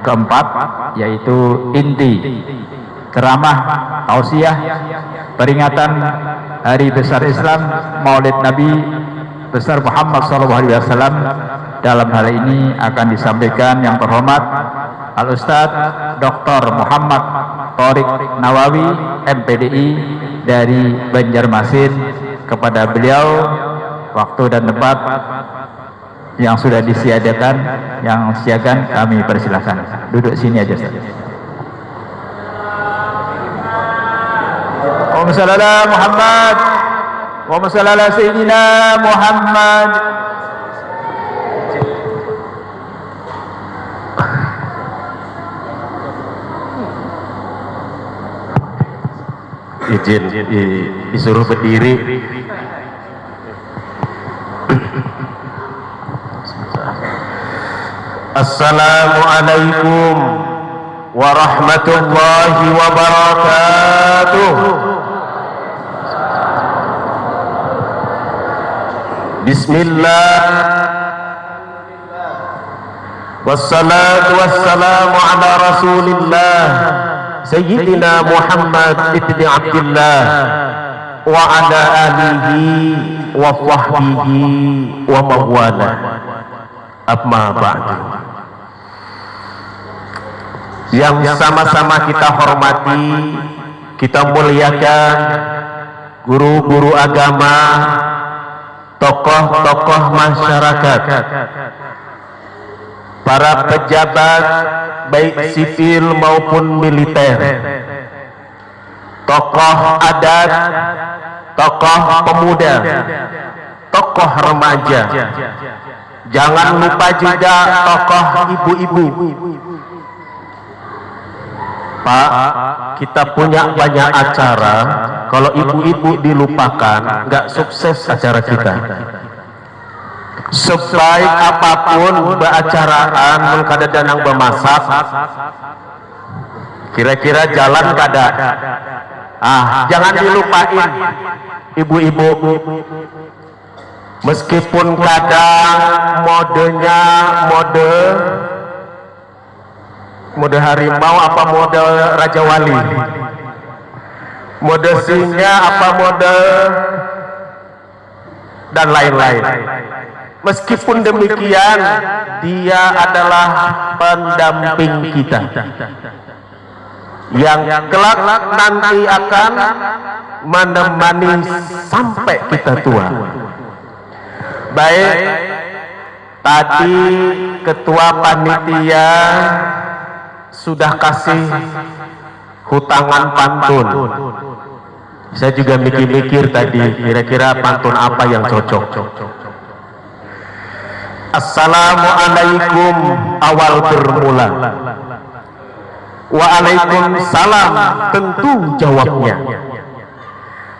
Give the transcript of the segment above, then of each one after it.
keempat, yaitu inti ceramah tausiah peringatan Hari Besar Islam Maulid Nabi besar Muhammad SAW. Dalam hal ini akan disampaikan yang terhormat Al-Ustadz Dr. Muhammad Thorik Nawawi MPDI dari Banjarmasin. Kepada beliau waktu dan tempat yang sudah disiagakan, kami persilahkan. Duduk sini aja, Ustaz. Allahumma shalli ala Muhammad, Allahumma shalli ala Sayyidina Muhammad. Izin disuruh berdiri. Assalamualaikum warahmatullahi wabarakatuh. Bismillah, wassalatu wassalamu ala rasulillah Sayyidina Muhammad ibn Abdullah wa ala alihi wa sahbihi wa mawala. Amma ba'du. Yang sama-sama kita hormati, kita muliakan guru-guru agama, tokoh-tokoh masyarakat, para pejabat baik sipil maupun militer, tokoh adat, tokoh pemuda, tokoh remaja, jangan lupa juga tokoh ibu-ibu. Pak, kita punya banyak acara, kalau ibu-ibu dilupakan nggak sukses acara kita. Sebaik apapun beracaraan mengkadadanang bemasak, kira-kira jalan kada. Jangan dilupain ibu-ibu. Meskipun kadang modenya mode harimau apa mode Raja Wali, mode singa apa mode dan lain-lain. Meskipun demikian, dia adalah pendamping kita yang kelak nanti akan menemani sampai kita tua. Baik, tadi ketua panitia sudah kasih hutangan pantun. Saya juga mikir-mikir tadi, kira-kira pantun apa yang cocok. Assalamualaikum awal bermula, waalaikumsalam tentu jawabnya.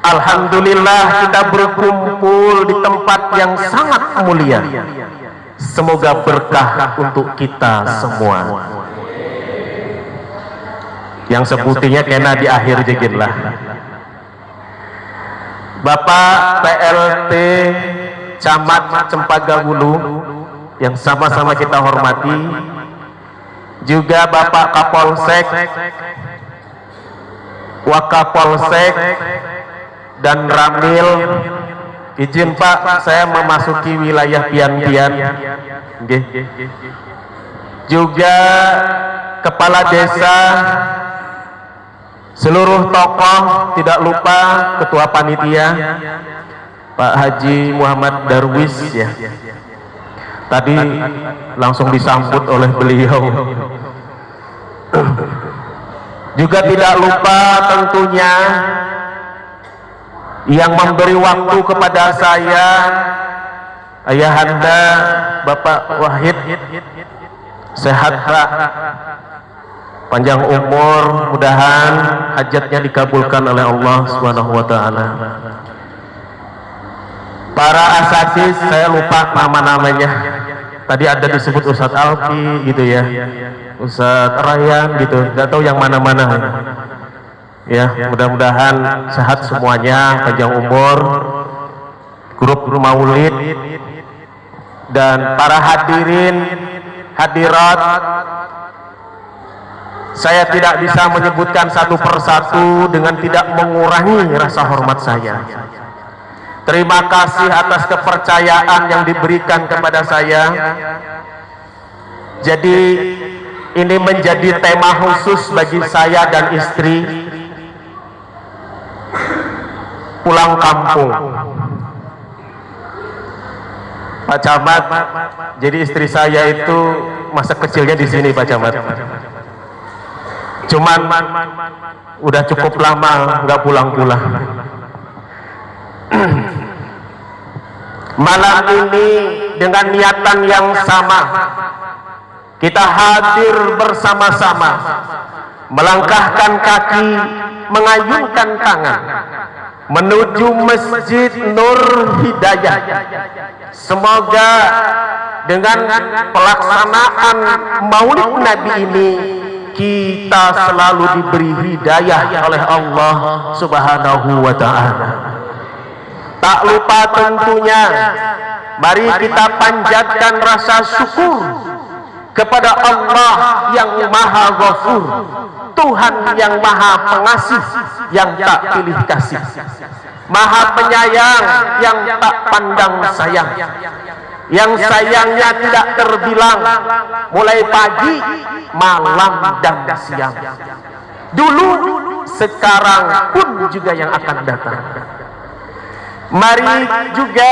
Alhamdulillah kita berkumpul di tempat yang sangat mulia. Semoga berkah untuk kita semua. Yang sebutinya kena di akhir jegitlah. Bapak PLT Camat Cempaka Hulu yang sama-sama kita hormati, juga Bapak Kapolsek, Wakapolsek dan Ramil. Izin Pak, saya memasuki wilayah pian-pian. Juga Kepala Desa, seluruh tokoh, tidak lupa Ketua Panitia Pak Haji Muhammad Darwis ya. Tadi langsung disambut oleh beliau. Juga tidak lupa tentunya yang memberi waktu kepada saya, Ayahanda Bapak Wahid. Sehat Pak, panjang umur, mudahan hajatnya dikabulkan oleh Allah Subhanahu wa taala. Para asasis saya lupa nama-namanya. Tadi ada disebut Ustadz Alfi gitu ya, Ustadz Ryan gitu, nggak tahu yang mana-mana. Ya, mudah-mudahan sehat semuanya, panjang umur, grup Maulid, dan para hadirin hadirat Saya tidak bisa menyebutkan satu persatu dengan tidak mengurangi rasa hormat saya. Terima kasih atas kepercayaan yang diberikan kepada saya. Jadi ini menjadi tema khusus bagi saya dan istri, pulang kampung. Pak Camat, jadi istri saya itu masa kecilnya di sini, Pak Camat. Cuman udah cukup lama nggak pulang-pulang. Malam ini dengan niatan yang sama, kita hadir bersama-sama, melangkahkan kaki, mengayunkan tangan menuju Masjid Nur Hidayah. Semoga dengan pelaksanaan Maulid Nabi ini kita selalu diberi hidayah oleh Allah Subhanahu wa ta'ala. Tak lupa tentunya mari kita panjatkan rasa syukur kepada Allah yang Maha Ghafur, Tuhan yang Maha Pengasih, yang tak pilih kasih, Maha Penyayang, yang tak pandang sayang, yang sayangnya tidak terbilang, mulai pagi, malam, dan siang, dulu, sekarang pun juga yang akan datang. Mari juga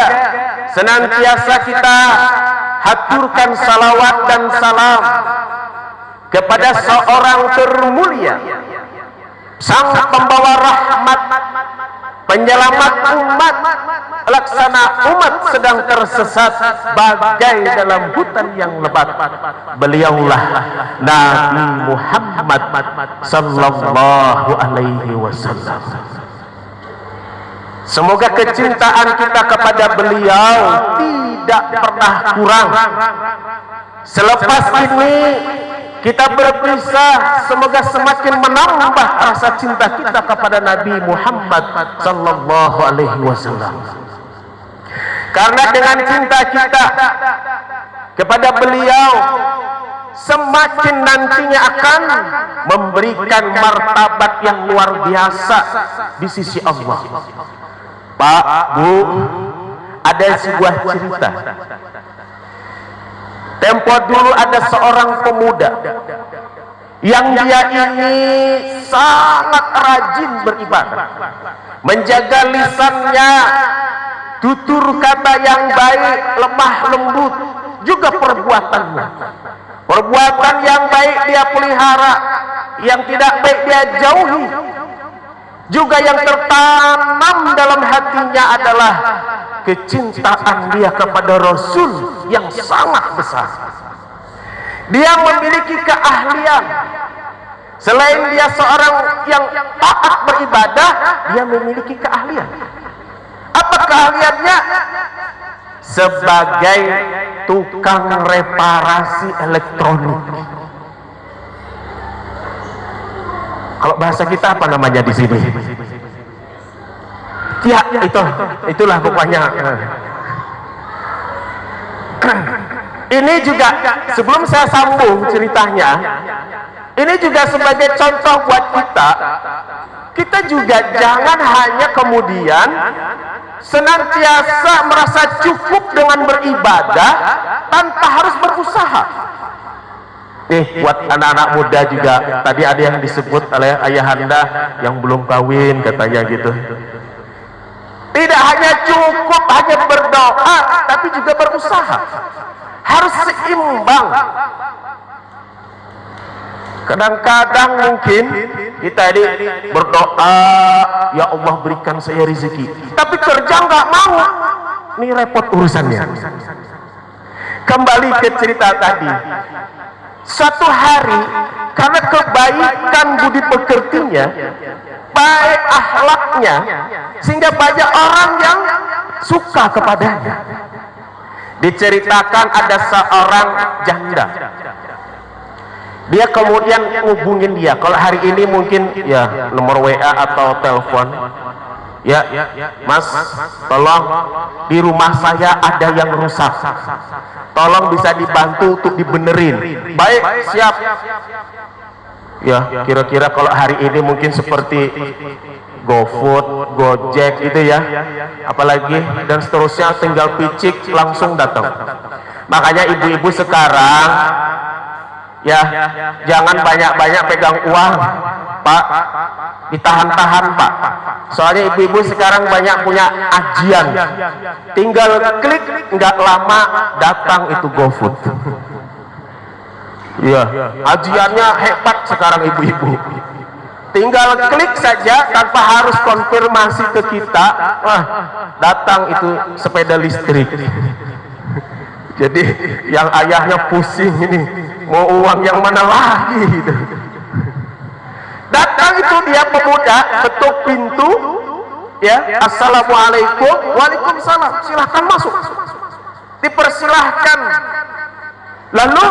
senantiasa kita haturkan salawat dan salam kepada seorang termulia, sang pembawa rahmat, penyelamat umat, laksana umat sedang tersesat bagai dalam hutan yang lebat. Beliaulah Nabi Muhammad sallallahu alaihi wasallam. Semoga kecintaan kita kepada beliau tidak pernah kurang. Selepas ini kita berpisah, semoga semakin menambah rasa cinta kita kepada Nabi Muhammad sallallahu alaihi wasallam. Karena dengan cinta kita kepada beliau, semakin nantinya akan memberikan martabat yang luar biasa di sisi Allah. Pak, Bu, ada sebuah cerita. Tempo dulu ada seorang pemuda yang dia ini sangat rajin beribadah, menjaga lisannya, tutur kata yang baik, lemah lembut, juga perbuatannya. Perbuatan yang baik dia pelihara, yang tidak baik dia jauhi. Juga yang tertanam dalam hatinya adalah kecintaan dia kepada Rasul yang sangat besar. Dia memiliki keahlian. Selain dia seorang yang taat beribadah, dia memiliki keahlian. Apa keahliannya? Sebagai tukang reparasi elektronik. Kalau bahasa kita apa namanya di sini? Ya, itulah pokoknya. Ini juga sebelum saya sambung ceritanya, ini juga sebagai contoh buat kita. Kita juga jangan hanya kemudian senantiasa merasa cukup dengan beribadah tanpa harus berusaha. Buat anak-anak muda juga, tadi ada yang disebut oleh ayahanda yang belum kawin katanya gitu. Tidak hanya cukup hanya berdoa, tapi juga berusaha. Harus seimbang. Kadang-kadang mungkin kita ini berdoa, ya Allah berikan saya rezeki, tapi kerja nggak mau, ini repot urusannya. Kembali ke cerita tadi. Suatu hari, karena kebaikan budi pekertinya, baik akhlaknya, sehingga banyak orang yang suka kepadanya. Diceritakan ada seorang janda. Dia kemudian hubungin dia. Kalau hari ini mungkin ya nomor WA atau telepon. Ya, Mas, tolong di rumah saya ada yang rusak. Tolong bisa dibantu untuk dibenerin. Baik, siap. Ya, kira-kira kalau hari ini mungkin seperti GoFood, Gojek gitu ya, apalagi dan seterusnya, tinggal picik langsung datang. Makanya ibu-ibu sekarang ya jangan banyak-banyak pegang uang, Pak, ditahan-tahan Pak. Soalnya ibu-ibu sekarang banyak punya ajian, tinggal klik nggak lama datang itu GoFood. Iya, ajiannya hebat sekarang ibu-ibu. Tinggal klik saja tanpa harus konfirmasi ke kita, wah datang itu sepeda listrik. Jadi yang ayahnya pusing ini, mau uang yang mana lagi gitu. Datang itu dia pemuda, ketuk pintu, ya, assalamualaikum, waalaikumsalam, silahkan masuk. Dipersilahkan. Lalu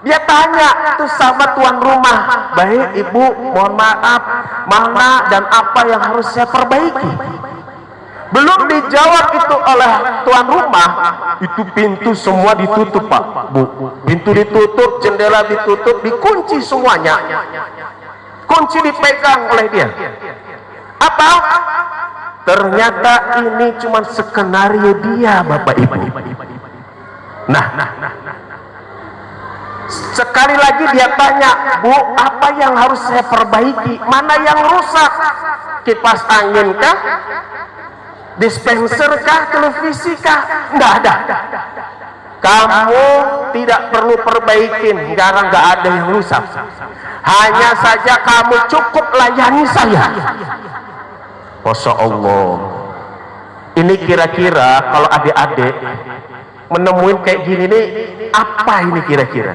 dia tanya itu sama tuan rumah, baik ibu, mohon maaf, mana dan apa yang harus saya perbaiki? Belum dijawab itu oleh tuan rumah, itu pintu semua ditutup Pak, Bu. Pintu ditutup, jendela ditutup, dikunci semuanya. Kunci dipegang oleh dia. Apa? Ternyata ini cuma skenario dia, Bapak Ibu. Nah, sekali lagi dia tanya, Bu, apa yang harus saya perbaiki? Mana yang rusak? Kipas angin kah? Dispenser kah? Televisi kah? Enggak ada. Kamu tidak perlu perbaikin, karena enggak ada yang rusak. Hanya saja kamu cukup layani saya. Masya Allah. Ini kira-kira kalau adik-adik menemuin kayak gini nih, apa ini kira-kira?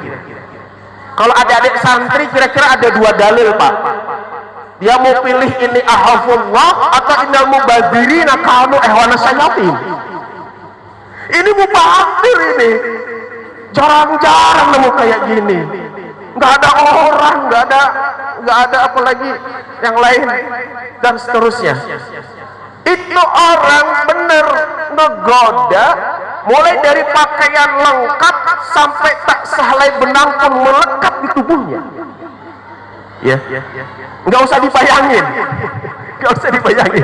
Kalau adik-adik santri kira-kira ada dua dalil Pak. Dia mau pilih ini ahafullah atau innal mubadzirina kanu ihwana syayatin. Ini mubadzir ini. Jarang-jarang nemu kayak gini. Nggak ada orang, nggak ada apa lagi yang lain dan seterusnya. Itu orang bener ngegoda, mulai dari pakaian lengkap sampai tak sehelai benang pun melekat di tubuhnya. Ya, nggak usah dibayangin, nggak usah dibayangin.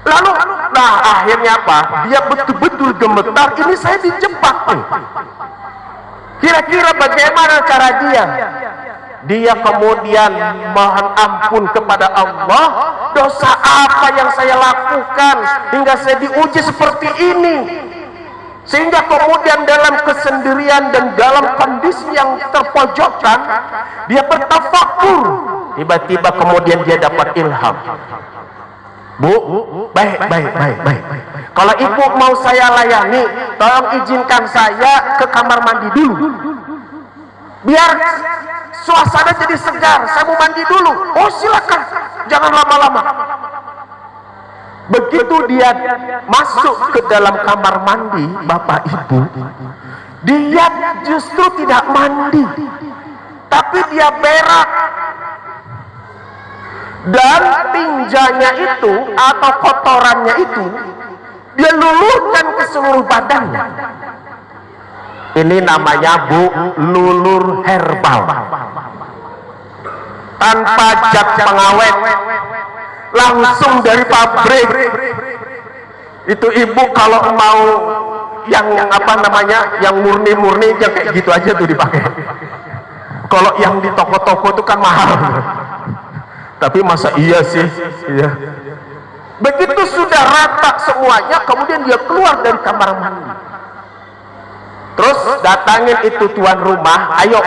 Lalu, nah akhirnya apa? Dia betul-betul gemetar. Ini saya dijebak nih. Kira-kira bagaimana cara dia? Dia kemudian mohon ampun kepada Allah, dosa apa yang saya lakukan hingga saya diuji seperti ini, sehingga kemudian dalam kesendirian dan dalam kondisi yang terpojokkan dia bertafakur. Tiba-tiba kemudian dia dapat ilham. Bu, baik. Kalau ibu mau saya layani, tolong izinkan saya ke kamar mandi dulu, biar suasana jadi segar. Saya mau mandi dulu. Oh silakan, jangan lama-lama. Begitu dia masuk ke dalam kamar mandi, Bapak Ibu, dia justru tidak mandi, tapi dia berak. Dan tinjanya itu atau kotorannya itu dia lulurkan ke seluruh badannya. Ini namanya Bu, lulur herbal tanpa zat pengawet, langsung dari pabrik. Itu ibu kalau mau yang apa namanya, yang murni-murni yang kayak gitu aja tuh dipakai. Kalau yang di toko-toko itu kan mahal. Tapi masa iya sih? Iya. Begitu sudah rata semuanya, kemudian dia keluar dari kamar mandi. Terus datangin itu tuan rumah, ayo,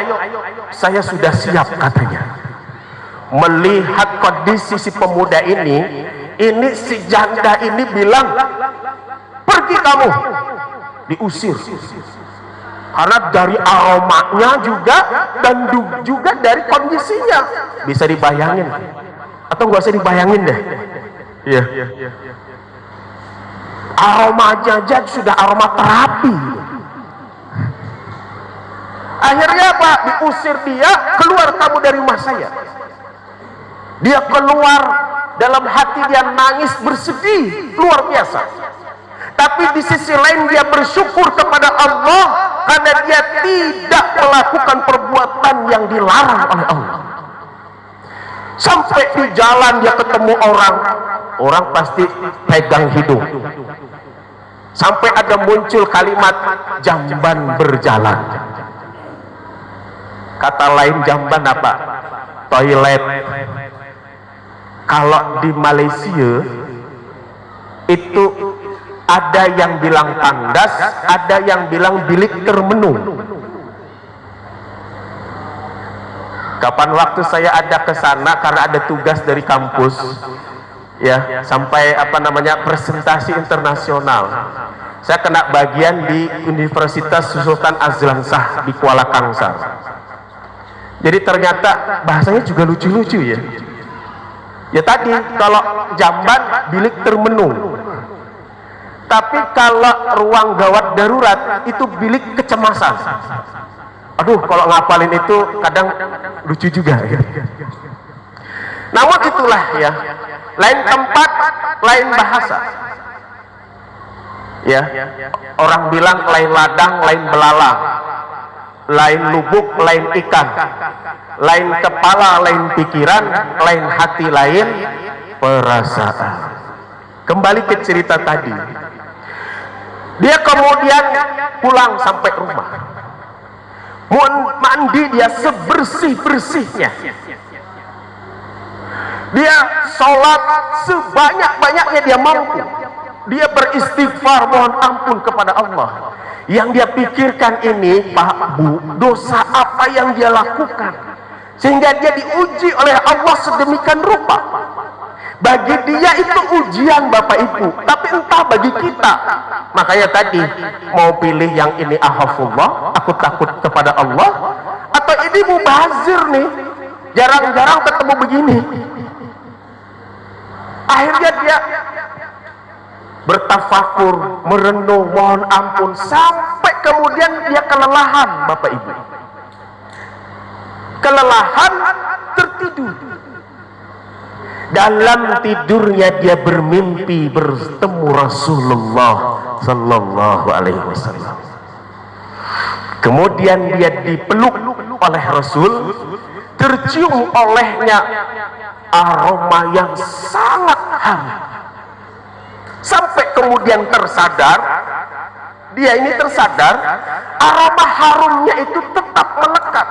saya sudah siap katanya. Melihat kondisi si pemuda ini si janda ini bilang, pergi kamu, diusir. Karena dari aromanya juga dan juga dari kondisinya bisa dibayangin, atau nggak usah dibayangin deh. Iya. Aromanya aja sudah aroma terapi. Akhirnya apa? Diusir dia, keluar kamu dari rumah saya. Dia keluar, dalam hati dia nangis bersedih luar biasa. Tapi di sisi lain dia bersyukur kepada Allah karena dia tidak melakukan perbuatan yang dilarang oleh Allah. Sampai di jalan dia ketemu orang pasti pegang hidung. Sampai ada muncul kalimat jamban berjalan. Kata lain jamban apa? Toilet. Kalau di Malaysia itu ada yang bilang tandas, ada yang bilang bilik termenung. Kapan waktu saya ada ke sana karena ada tugas dari kampus, ya, sampai presentasi internasional. Saya kena bagian di Universitas Sultan Azlan Shah di Kuala Kangsar. Jadi ternyata bahasanya juga lucu-lucu ya. Ya tadi kalau jamban bilik termenung. Tapi kalau ruang gawat darurat itu bilik kecemasan. Aduh, kalau ngapalin itu kadang lucu juga ya. Namun itulah ya, lain tempat, lain bahasa. Ya, orang bilang lain ladang, lain belalang, lain lubuk, lain ikan, lain kepala, lain pikiran, lain hati, lain perasaan. Kembali ke cerita tadi. Dia kemudian pulang sampai rumah. Mandi dia sebersih-bersihnya. Dia sholat sebanyak-banyaknya dia mampu. Dia beristighfar mohon ampun kepada Allah. Yang dia pikirkan ini, Pak Bu, dosa apa yang dia lakukan sehingga dia diuji oleh Allah sedemikian rupa. Bagi dia itu ujian Bapak Ibu, tapi entah bagi kita. Makanya tadi mau pilih yang ini ahafullah, aku takut kepada Allah, atau ini mubazir nih, jarang-jarang ketemu begini. Akhirnya dia bertafakur, merenung, mohon ampun, sampai kemudian dia kelelahan Bapak Ibu. Kelelahan, tertidur. Dalam tidurnya dia bermimpi bertemu Rasulullah Sallallahu Alaihi Wasallam. Kemudian dia dipeluk oleh Rasul, tercium olehnya aroma yang sangat harum. Sampai kemudian tersadar, dia ini tersadar aroma harumnya itu tetap melekat.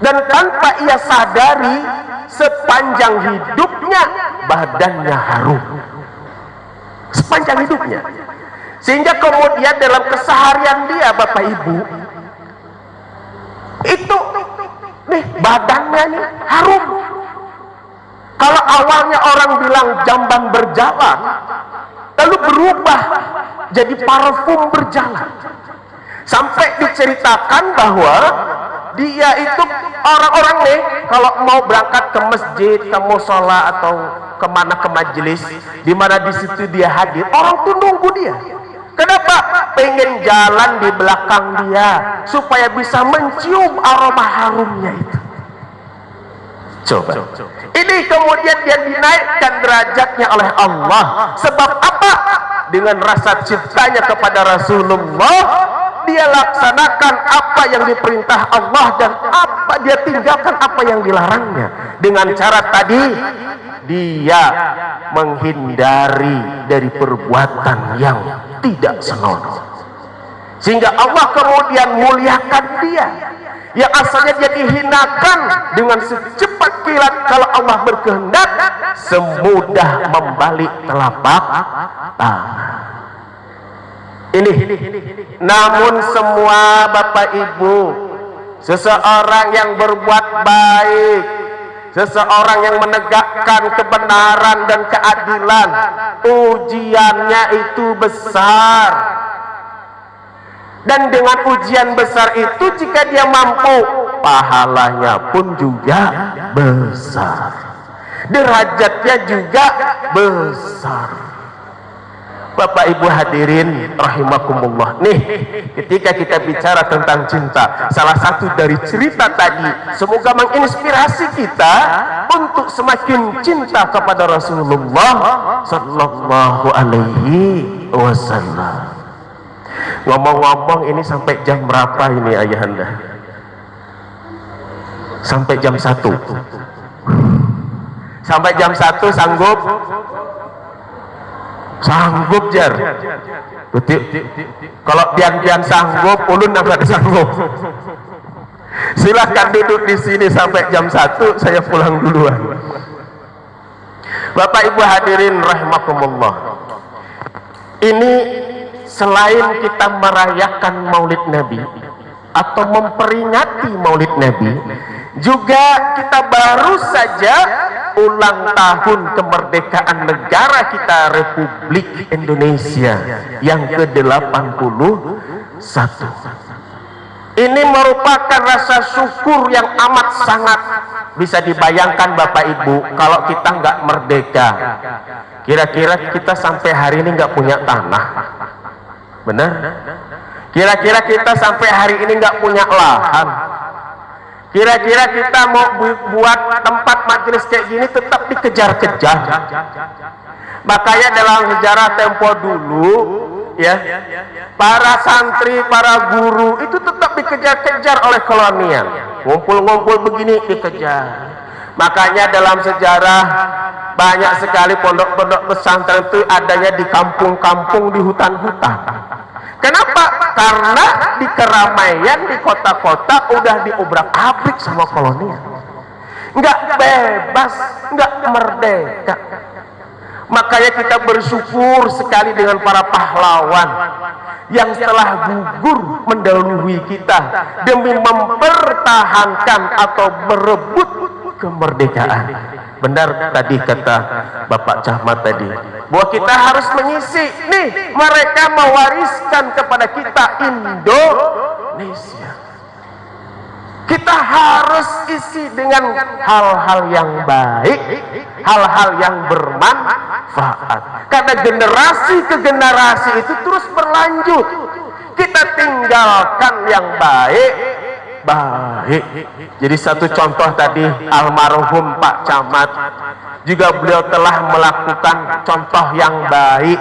Dan tanpa ia sadari, sepanjang hidupnya badannya harum. Sepanjang hidupnya. Sehingga kemudian dalam keseharian dia Bapak Ibu, itu nih badannya nih harum. Kalau awalnya orang bilang jamban berjalan, lalu berubah jadi parfum berjalan. Sampai diceritakan bahwa dia itu orang-orang nih kalau mau berangkat ke masjid, ke musola atau kemana ke majelis, di mana di situ dia hadir, orang tuh nunggu dia. Kenapa? Pengen jalan di belakang dia supaya bisa mencium aroma harumnya itu. Coba. Ini kemudian dia dinaikkan derajatnya oleh Allah. Sebab apa? Dengan rasa cintanya kepada Rasulullah, dia laksanakan apa yang diperintah Allah dan apa dia tinggalkan apa yang dilarangnya. Dengan cara tadi dia menghindari dari perbuatan yang tidak senonoh, sehingga Allah kemudian muliakan dia. Yang asalnya dia dihinakan, dengan secepat kilat kalau Allah berkehendak semudah membalik telapak tangan. Ini namun semua Bapak Ibu, seseorang yang berbuat baik, seseorang yang menegakkan kebenaran dan keadilan, ujiannya itu besar. Dan dengan ujian besar itu, jika dia mampu, pahalanya pun juga besar, derajatnya juga besar. Bapak Ibu hadirin rahimakumullah. Nih, ketika kita bicara tentang cinta, salah satu dari cerita tadi semoga menginspirasi kita untuk semakin cinta kepada Rasulullah Sallallahu Alaihi Wasallam. Ngomong-ngomong ini sampai jam berapa ini ayahanda? Sampai jam 1. Sampai jam 1 sanggup? Sanggup jar. Betul. Kalau pian-pian sanggup, ulun enggak sanggup. Silahkan duduk di sini sampai jam 1, saya pulang duluan. Bapak Ibu hadirin rahimakumullah. Ini selain kita merayakan Maulid Nabi atau memperingati Maulid Nabi, juga kita baru saja ulang tahun kemerdekaan negara kita Republik Indonesia yang ke-81. Ini merupakan rasa syukur yang amat sangat bisa dibayangkan Bapak Ibu. Kalau kita nggak merdeka, kira-kira kita sampai hari ini nggak punya tanah, benar? Kira-kira kita sampai hari ini nggak punya lahan. Kira-kira kita mau buat tempat majelis kayak gini tetap dikejar-kejar. Makanya dalam sejarah tempo dulu, ya, para santri, para guru itu tetap dikejar-kejar oleh kolonial. Ngumpul-ngumpul begini dikejar. Makanya dalam sejarah banyak sekali pondok-pondok pesantren itu adanya di kampung-kampung, di hutan-hutan. Kenapa? Karena di keramaian di kota-kota udah diobrak-abrik sama kolonial. Nggak bebas, nggak merdeka. Makanya kita bersyukur sekali dengan para pahlawan yang telah gugur mendahului kita demi mempertahankan atau merebut kemerdekaan. Benar tadi kata Bapak Camat tadi, bahwa kita harus mengisi. Nih, mereka mewariskan kepada kita Indonesia. Kita harus isi dengan hal-hal yang baik, hal-hal yang bermanfaat. Karena generasi ke generasi itu terus berlanjut. Kita tinggalkan yang baik. Jadi satu contoh tadi almarhum Pak Camat, juga beliau telah melakukan contoh yang baik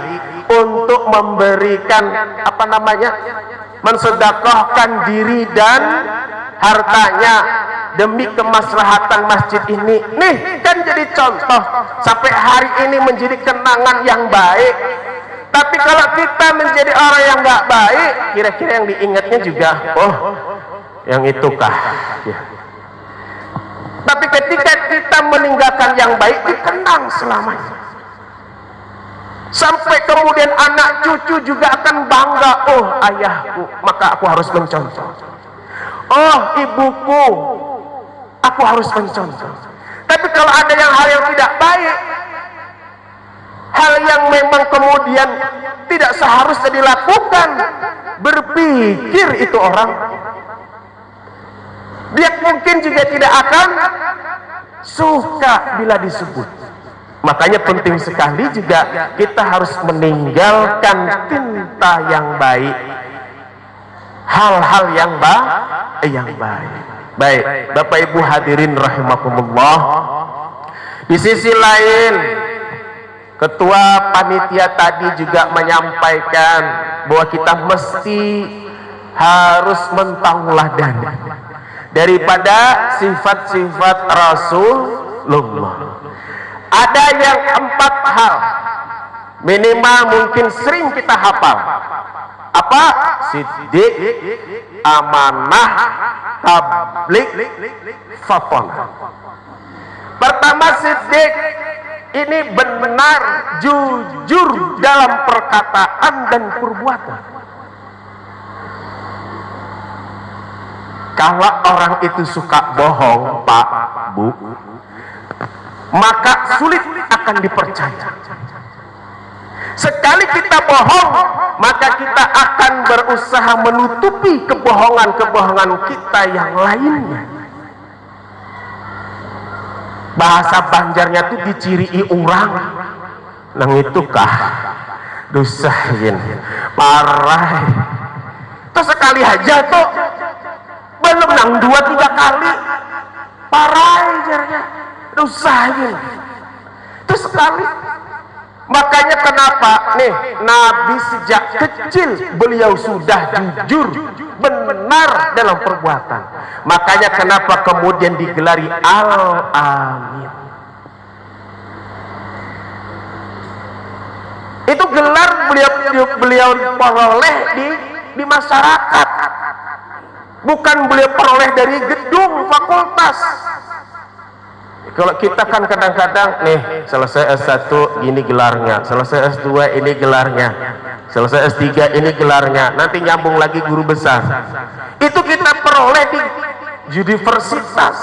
untuk memberikan mensedekahkan diri dan hartanya demi kemaslahatan masjid ini. Nih kan jadi contoh sampai hari ini menjadi kenangan yang baik. Tapi kalau kita menjadi orang yang nggak baik, kira-kira yang diingatnya juga, oh yang itukah ya. Tapi ketika kita meninggalkan yang baik, dikenang selamanya. Sampai kemudian anak cucu juga akan bangga, oh ayahku, maka aku harus mencontoh. Oh ibuku, aku harus mencontoh. Tapi kalau ada hal yang tidak baik, hal yang memang kemudian tidak seharusnya dilakukan, berpikir itu orang, dia mungkin juga tidak akan suka bila disebut. Makanya penting sekali juga kita harus meninggalkan tinta yang baik, hal-hal yang baik. Baik, Bapak Ibu hadirin rahimakumullah. Di sisi lain, Ketua Panitia tadi juga menyampaikan bahwa kita mesti harus mentauladani daripada sifat-sifat Rasulullah. Ada yang 4 hal minimal mungkin sering kita hafal. Apa? Siddiq, amanah, tablik, faton. Pertama, siddiq, ini benar, jujur dalam perkataan dan perbuatan. Kalau orang itu suka bohong, Pak, Bu, maka sulit akan dipercaya. Sekali kita bohong, maka kita akan berusaha menutupi kebohongan-kebohongan kita yang lainnya. Bahasa Banjarnya itu dicirii orang, nang itukah dusahin parah. Terus sekali aja tuh, belum nang 2-3 kali parah jarnya dusahin. Terus sekali Makanya kenapa nih Nabi sejak kecil beliau sudah jujur benar dalam perbuatan. Makanya kenapa kemudian digelari Al-Amin. Itu gelar beliau peroleh di masyarakat. Bukan beliau peroleh dari gedung fakultas. Kalau kita kan kadang-kadang nih selesai S1 ini gelarnya, selesai S2 ini gelarnya, selesai S3 ini gelarnya, nanti nyambung lagi guru besar. Itu kita peroleh di universitas.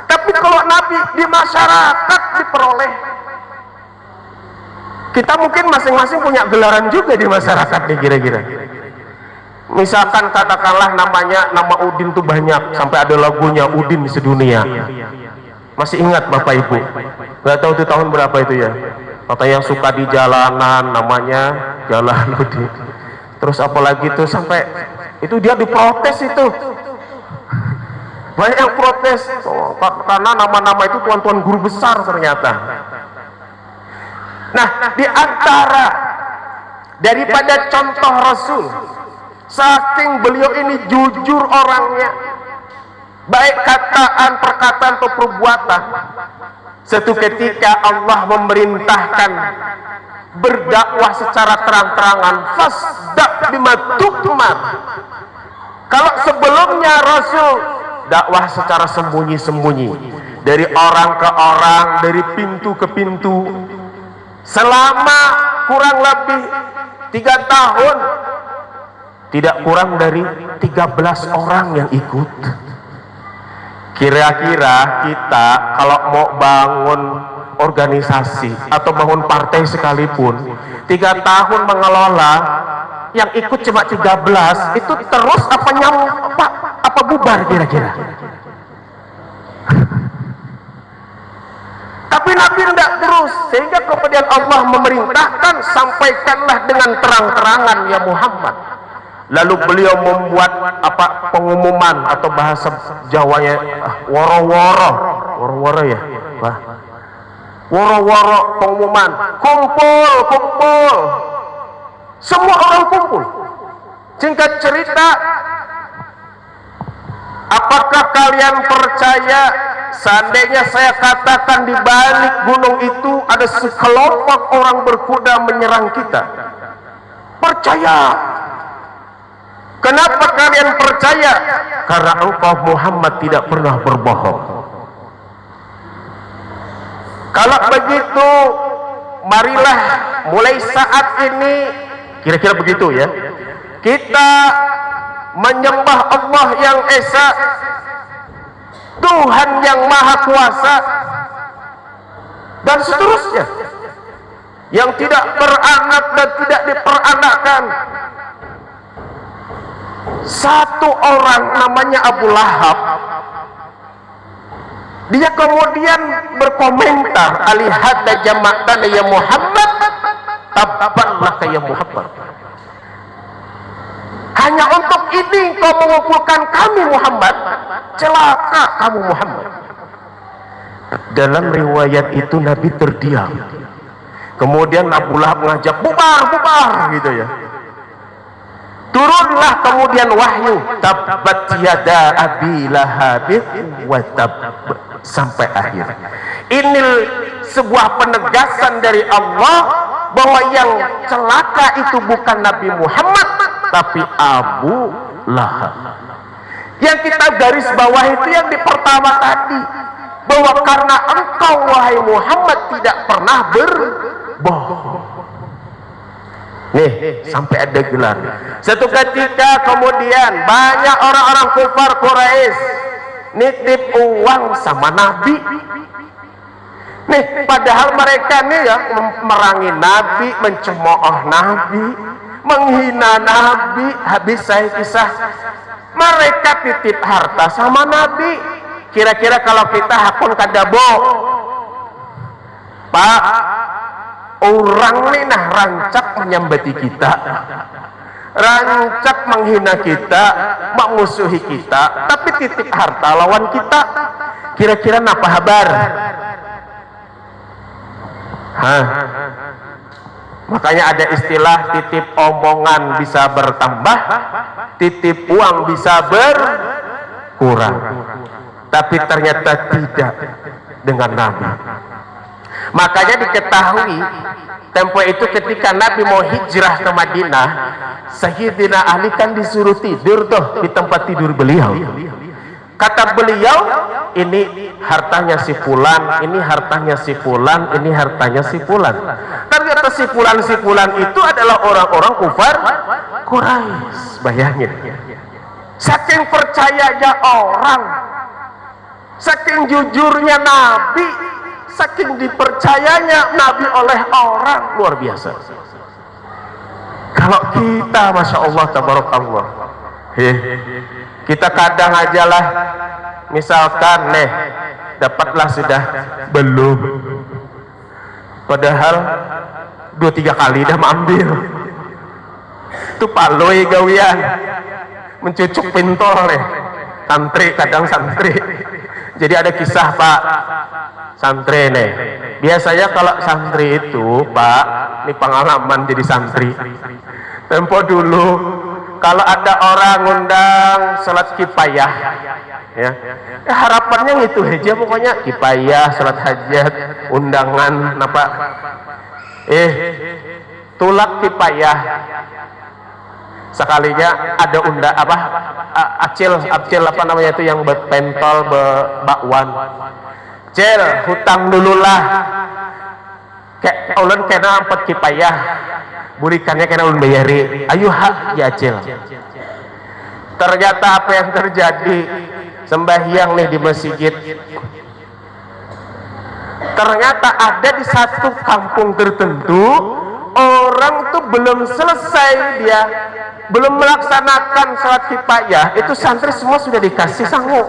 Tapi kalau Nabi di masyarakat diperoleh. Kita mungkin masing-masing punya gelaran juga di masyarakat nih kira-kira. Misalkan katakanlah nama Udin tuh banyak, sampai ada lagunya Udin sedunia. Masih ingat Bapak Ibu? Gak tahu itu tahun berapa itu ya. Kata yang suka di jalanan namanya Jalan Udin. Terus apalagi tuh sampai itu dia diprotes itu. Banyak yang protes karena nama-nama itu tuan-tuan guru besar ternyata. Nah, di antara daripada contoh Rasul, saking beliau ini jujur orangnya, baik perkataan atau perbuatan, suatu ketika Allah memerintahkan berdakwah secara terang-terangan, fasda' bima tu'mar. Kalau sebelumnya Rasul dakwah secara sembunyi-sembunyi, dari orang ke orang, dari pintu ke pintu, selama kurang lebih 3 tahun, tidak kurang dari 13 orang yang ikut. Kira-kira kita kalau mau bangun organisasi atau bangun partai sekalipun, 3 tahun mengelola, yang ikut cuma 13, itu terus apa bubar kira-kira? Tapi Nabi tidak terus, sehingga kemudian Allah memerintahkan, sampaikanlah dengan terang-terangan ya Muhammad. Lalu beliau membuat pengumuman atau bahasa Jawanya woro-woro ya, woro-woro pengumuman, kumpul, semua orang kumpul. Singkat cerita, apakah kalian percaya seandainya saya katakan di balik gunung itu ada sekelompok orang berkuda menyerang kita? Percaya. Kenapa kalian percaya? Karena engkau Muhammad tidak pernah berbohong. Kalau begitu, marilah mulai saat ini, kira-kira begitu ya, kita menyembah Allah yang Esa, Tuhan yang Maha Kuasa, dan seterusnya, yang tidak beranak dan tidak diperanakkan. Satu orang namanya Abu Lahab, dia kemudian berkomentar, alihada jama'tana ya Muhammad, tabban laka ya Muhammad. Hanya untuk ini kau mengumpulkan kami Muhammad, celaka kamu Muhammad. Dalam riwayat itu Nabi terdiam. Kemudian Abu Lahab mengajak bubar gitu ya. Turunlah kemudian wahyu, tabbat yada abi lahabin wa tab, sampai akhir. Ini sebuah penegasan dari Allah bahwa yang celaka itu bukan Nabi Muhammad tapi Abu Lahab. Yang kita garis bawah itu yang di pertama tadi, bahwa karena engkau wahai Muhammad tidak pernah berbohong. Nih, sampai ada gelar. Satu ketika kemudian banyak orang-orang kufar Quraisy nitip uang sama Nabi. Nih, padahal mereka nih ya memerangi Nabi, mencemooh Nabi, menghina Nabi. Habis saya kisah, mereka titip harta sama Nabi. Kira-kira kalau kita hakun kadabo, Pak, orang ini nah rancak menyambati kita, rancak menghina kita, mengusuhi kita, tapi titip harta lawan kita. Kira-kira apa kabar? Makanya ada istilah titip omongan bisa bertambah, titip uang bisa berkurang. Tapi ternyata tidak dengan Nabi. Makanya diketahui tempo itu ketika Nabi mau hijrah ke Madinah, Sayyidina Ali kan disuruh tidur tuh di tempat tidur beliau. Kata beliau, ini hartanya si fulan, ini hartanya si fulan, ini hartanya si fulan. Ternyata si fulan itu adalah orang-orang kufar Quraisy. Bayangin. Saking percayanya orang, saking jujurnya Nabi, saking dipercayanya Nabi oleh orang, luar biasa. Kalau kita, Masya Allah, tabarakallah, kita kadang aja lah, misalkan nih, dapatlah sudah belum, padahal 2-3 kali dah mengambil. Itu paloi gawian, mencucuk pintol nih, santri, kadang santri. Jadi ada kisah Pak santri nih, biasanya kalau santri itu Pak, ini pengalaman jadi santri, tempo dulu kalau ada orang ngundang sholat kifayah, ya, harapannya gitu aja pokoknya, kifayah, sholat hajat, undangan apa, tulak kifayah, sekalinya ada acil apa namanya itu yang berpentol bakwan, cil hutang dululah, kayak ulun kena 4 kifayah, burikannya kena ulun bayari, ayo hak ya cil. Ternyata apa yang terjadi, sembahyang nih di masjid, ternyata ada di satu kampung tertentu orang tuh belum selesai, dia belum melaksanakan sholat kifayah, itu santri semua sudah dikasih sanggup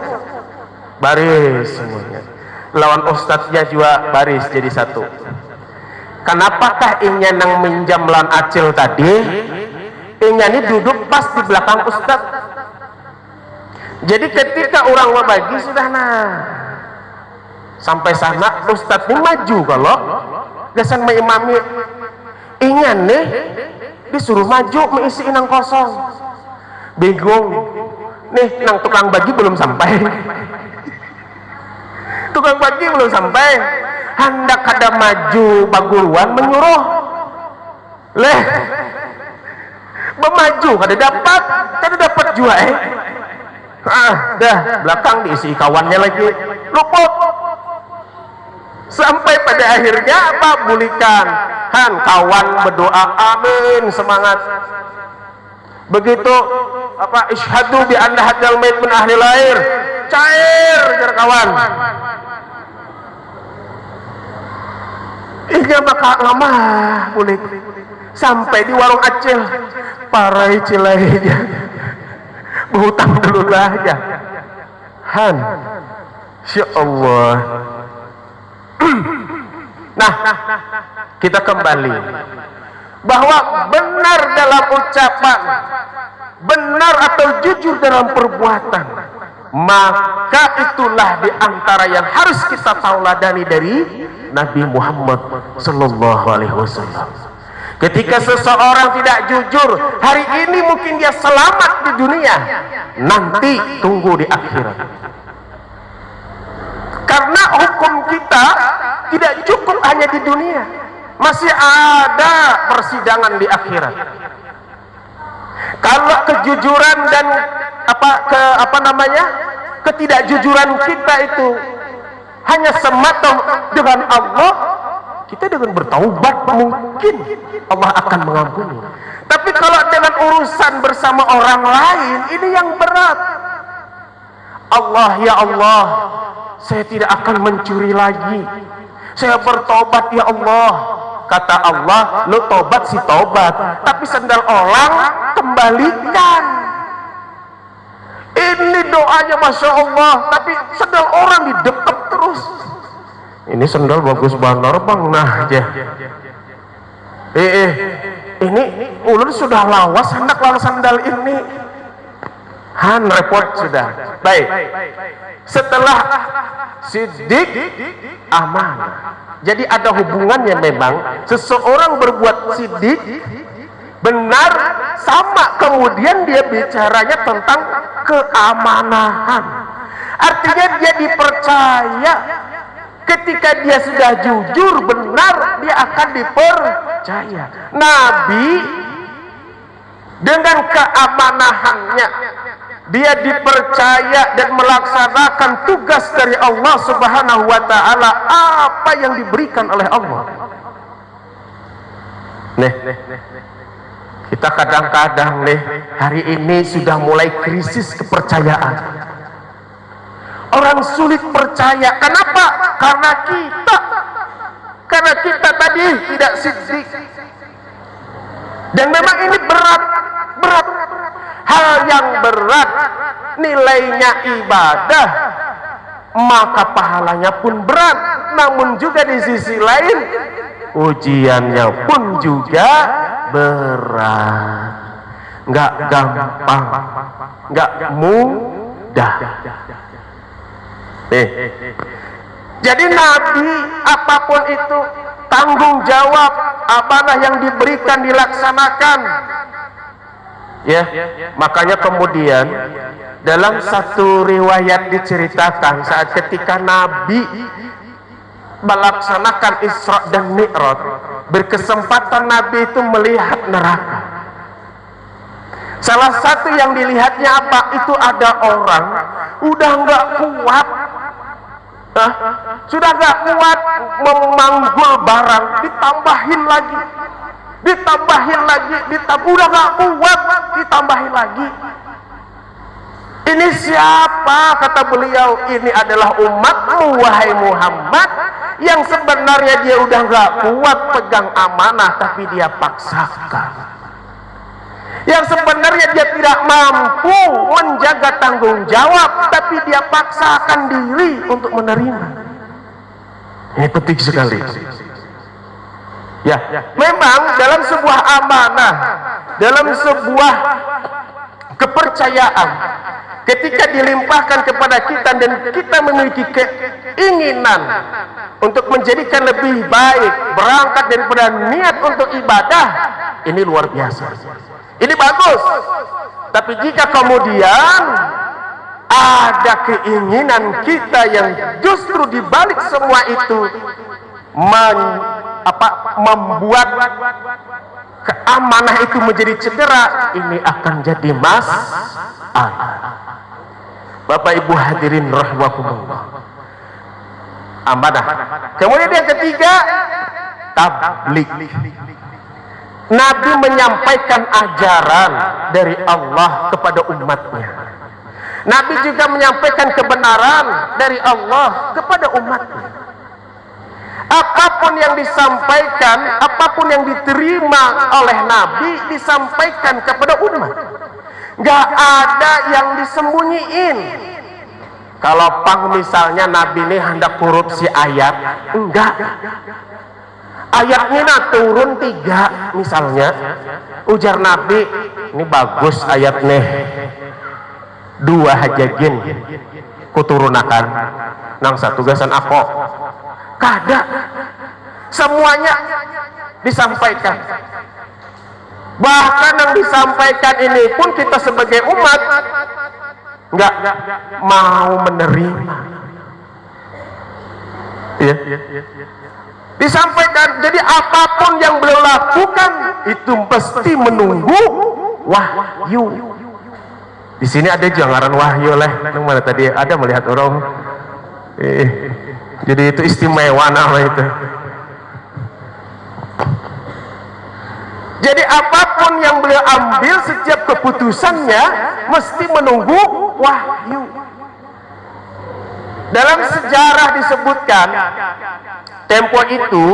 baris semuanya, lawan ustadznya juga baris jadi satu. Kenapakah ingin nang minjam lawan acil tadi, ingin ini duduk pas di belakang ustadz. Jadi ketika orang mau bagi sudah sampai sana ustadz ini maju, kalau gasan mengimami ingin nih disuruh maju mengisi inang kosong, bingung nih, nang tukang bagi belum sampai. Tukang bagi belum sampai, hendak ada maju baguluan menyuruh leh memaju, kada dapat juga dah belakang diisi kawannya lagi, luput. Sampai pada akhirnya apa, bulikan kawan berdoa amin, semangat. Begitu apa, isyhadu bi anna hadzal mait min ahli lair, cair jar kawan. Iya maka lama bulik sampai di warung acil, parai cilainya berhutang dulu lah ya. Insya Allah. Nah, kita kembali bahwa benar dalam ucapan, benar atau jujur dalam perbuatan, maka itulah diantara yang harus kita tauladani dari Nabi Muhammad Sallallahu Alaihi Wasallam. Ketika seseorang tidak jujur, hari ini mungkin dia selamat di dunia, nanti tunggu di akhirat. Karena hukum kita tidak cukup hanya di dunia, masih ada persidangan di akhirat. Kalau kejujuran dan ketidakjujuran kita itu hanya semata dengan Allah, kita dengan bertaubat mungkin Allah akan mengampuni. Tapi kalau dengan urusan bersama orang lain, ini yang berat. Allah, ya Allah, saya tidak akan mencuri lagi, saya bertobat ya Allah. Kata Allah, lu tobat si tobat, tapi sendal orang kembalikan. Ini doanya Masya Allah, tapi sendal orang didekap terus. Ini sendal bagus banget bang, nah aja. Ini ulun sudah lawas hendak lawan sandal ini. Repot sudah. Baik. setelah siddiq, amanah. Jadi ada hubungannya memang seseorang berbuat siddiq benar sama kemudian dia bicaranya tentang keamanahan. Artinya dia dipercaya. Ketika dia sudah jujur benar, dia akan dipercaya. Nabi dengan keamanahannya, dia dipercaya dan melaksanakan tugas dari Allah Subhanahu wa taala apa yang diberikan oleh Allah. Kita kadang-kadang hari ini sudah mulai krisis kepercayaan. Orang sulit percaya. Kenapa? Karena kita tadi tidak siddiq. Dan memang ini berat. Hal yang berat, nilainya ibadah, maka pahalanya pun berat. Namun juga di sisi lain, ujiannya pun juga berat. Nggak gampang, nggak mudah. Jadi Nabi apapun itu tanggung jawab, amanah yang diberikan dilaksanakan. Ya, makanya kemudian dalam satu riwayat diceritakan saat ketika Nabi melaksanakan Isra dan Mi'raj, berkesempatan Nabi itu melihat neraka. Salah satu yang dilihatnya apa? Itu ada orang udah nggak kuat, sudah nggak kuat memanggul barang, ditambahin lagi, udah nggak kuat, ditambahin lagi. Ini siapa? Kata beliau, ini adalah umatmu wahai Muhammad, yang sebenarnya dia udah nggak kuat pegang amanah tapi dia paksakan. Yang sebenarnya dia tidak mampu menjaga tanggung jawab, tapi dia paksakan diri untuk menerima. Ini penting sekali. Ya, memang dalam sebuah amanah, dalam sebuah kepercayaan, ketika dilimpahkan kepada kita dan kita memiliki keinginan untuk menjadikan lebih baik, berangkat daripada niat untuk ibadah, ini luar biasa. Ini bagus. Tapi jika kemudian ada keinginan kita yang justru dibalik semua itu membuat keamanah itu menjadi cedera, ini akan jadi masalah. Bapak Ibu hadirin rahimakumullah. Amanah. Kemudian yang ketiga, tabligh. Nabi menyampaikan ajaran dari Allah kepada umatnya. Nabi juga menyampaikan kebenaran dari Allah kepada umatnya. Apapun yang disampaikan, apapun yang diterima oleh Nabi disampaikan kepada umat. Gak ada yang disembunyiin. Kalau misalnya Nabi ini hendak korupsi ayat, enggak. Ayatnya turun 3 misalnya, ujar Nabi, ini bagus ayatnya, 2 hajagin kuturunakan nang satu gasan aku kada, semuanya disampaikan. Bahkan yang disampaikan ini pun kita sebagai umat nggak mau menerima. Ya. Disampaikan, jadi apapun yang beliau lakukan itu pasti menunggu wahyu. Di sini ada jangaran wahyu lah. Mana tadi ada melihat orang. Jadi itu istimewa nama itu. Jadi apapun yang beliau ambil, setiap keputusannya mesti menunggu wahyu. Dalam sejarah disebutkan, tempo itu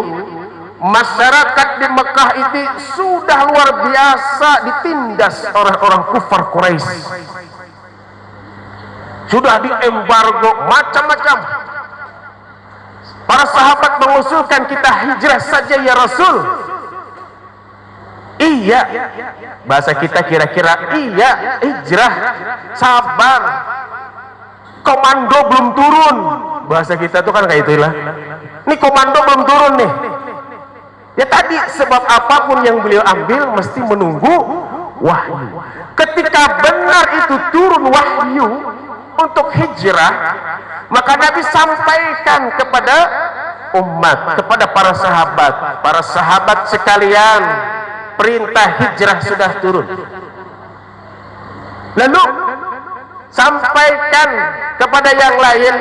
masyarakat di Mekah ini sudah luar biasa ditindas orang-orang kufar Quraisy. Sudah diembargo macam-macam. Para sahabat mengusulkan, kita hijrah saja ya Rasul. Iya, bahasa kita kira-kira iya, hijrah, sabar. komando belum turun. Bahasa kita tuh kan kayak itulah. Ini komando belum turun nih. Ya tadi, sebab apapun yang beliau ambil mesti menunggu wahyu. Ketika benar itu turun wahyu untuk hijrah, maka Nabi sampaikan kepada umat, kepada para sahabat sekalian, perintah hijrah sudah turun. Lalu sampaikan kepada yang lain,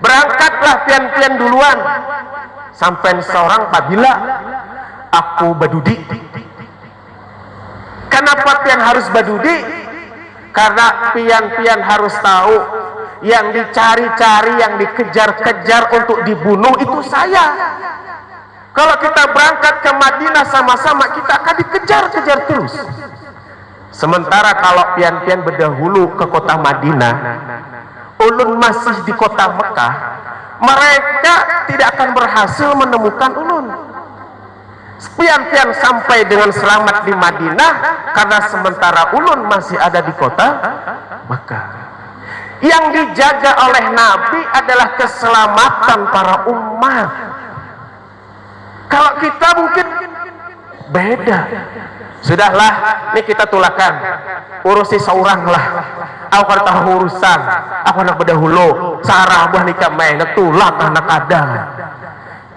berangkatlah pian-pian duluan. Sampai seorang Babila, aku badudi. Kenapa pian harus badudi? Karena pian-pian harus tahu yang dicari-cari, yang dikejar-kejar untuk dibunuh itu saya. Kalau kita berangkat ke Madinah sama-sama, kita akan dikejar-kejar terus. Sementara kalau pian-pian berdahulu ke kota Madinah, ulun masih di kota Mekah, mereka tidak akan berhasil menemukan ulun. Pian-pian sampai dengan selamat di Madinah, karena sementara ulun masih ada di kota Mekah. Yang dijaga oleh Nabi adalah keselamatan para umat. Kalau kita mungkin beda. Sudahlah, ini kita tulakan, urusi seorang lah. Aku kan tahu urusan, aku anak berdahulu, sarah buah nikah main, tulak anak ada.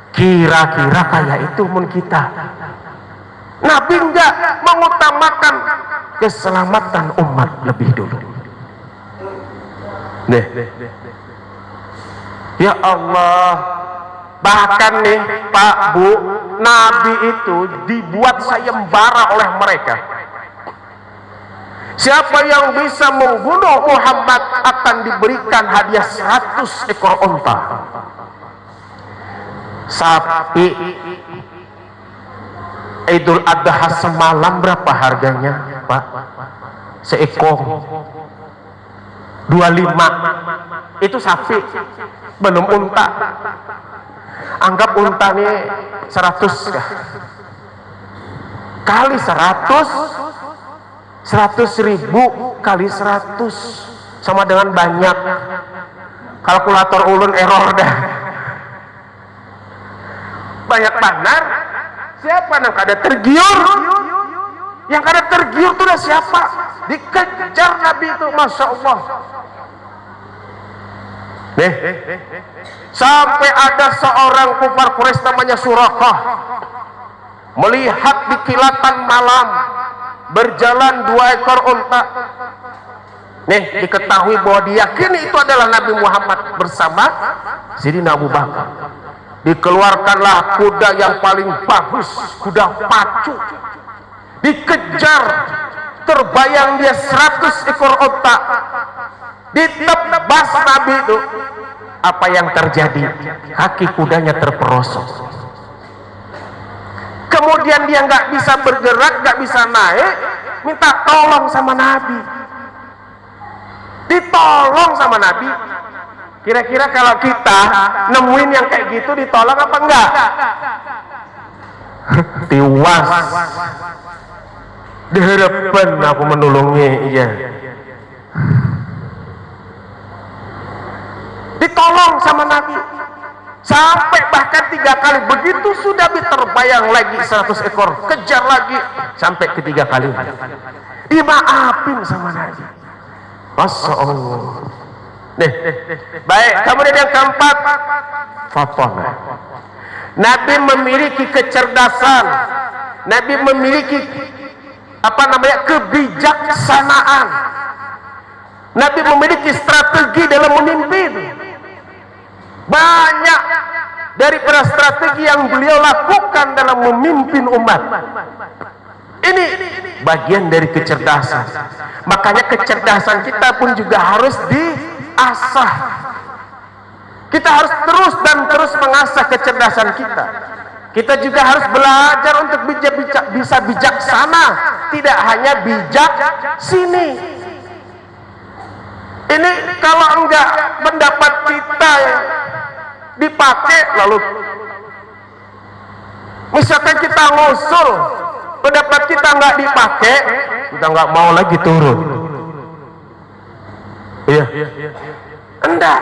Kira-kira kayak itu mun kita. Nabi enggak mengutamakan keselamatan umat lebih dulu. Nih, ya Allah, bahkan nih Pak Bu, Nabi itu dibuat sayembara oleh mereka. Siapa yang bisa membunuh Muhammad akan diberikan hadiah 100 ekor unta. Sapi Idul Adha semalam berapa harganya, Pak? Seekor 25. Itu sapi, belum unta. Anggap unta nih 100 ya. Kali 100 kali 100 sama dengan banyak. Kalkulator ulun error dah. Banyak benar. Siapa yang kada tergiur? Yang kada tergiur itu udah siapa? Dikejar Nabi itu, Masya Allah. Nih, sampai ada seorang kufar Quraisy namanya Surakah, melihat di kilatan malam berjalan 2 ekor unta. Nih, diketahui bahwa diyakini itu adalah Nabi Muhammad bersama Sayyidina Abu Bakar. Dikeluarkanlah kuda yang paling bagus, kuda pacu. Dikejar, terbayang dia 100 ekor unta. Ditebas Nabi itu. Apa yang terjadi? Kaki kudanya terperosok. Kemudian dia nggak bisa bergerak, nggak bisa naik, minta tolong sama Nabi. Ditolong sama Nabi. Kira-kira kalau kita nemuin yang kayak gitu, ditolong apa enggak? Tiwas. Diharapan aku menolongnya, iya. Ditolong sama Nabi. Sampai bahkan 3 kali. Begitu sudah terbayang lagi 100 ekor, kejar lagi sampai ke-3 kali. Dimaafin sama Nabi. Masya Allah. Nih, baik. Kemudian yang keempat, Fathah. Nabi memiliki kecerdasan. Nabi memiliki kebijaksanaan. Nabi memiliki strategi dalam memimpin. Banyak daripada strategi yang beliau lakukan dalam memimpin umat. Ini bagian dari kecerdasan. Makanya kecerdasan kita pun juga harus diasah. Kita harus terus dan terus mengasah kecerdasan kita. Kita juga harus belajar untuk bisa bijaksana, tidak hanya bijak sini. Ini kalau enggak pendapat kita yang dipakai, lalu misalkan kita ngusul, pendapat kita enggak dipakai, kita enggak mau lagi turun. Iya. Enggak.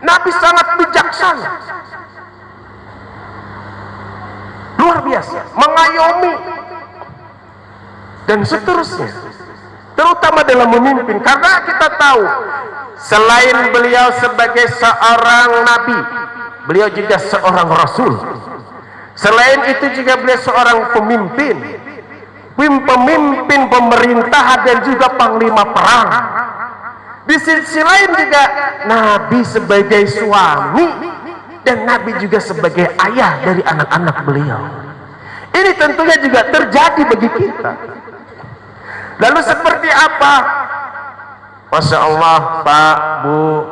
Nabi sangat bijaksana. Luar biasa, mengayomi dan seterusnya. Terutama dalam memimpin, karena kita tahu selain beliau sebagai seorang nabi, beliau juga seorang rasul. Selain itu juga beliau seorang pemimpin pemerintahan dan juga panglima perang. Di sisi lain juga Nabi sebagai suami dan Nabi juga sebagai ayah dari anak-anak beliau. Ini tentunya juga terjadi bagi kita. Lalu seperti apa? Masya Allah, Pak, Bu,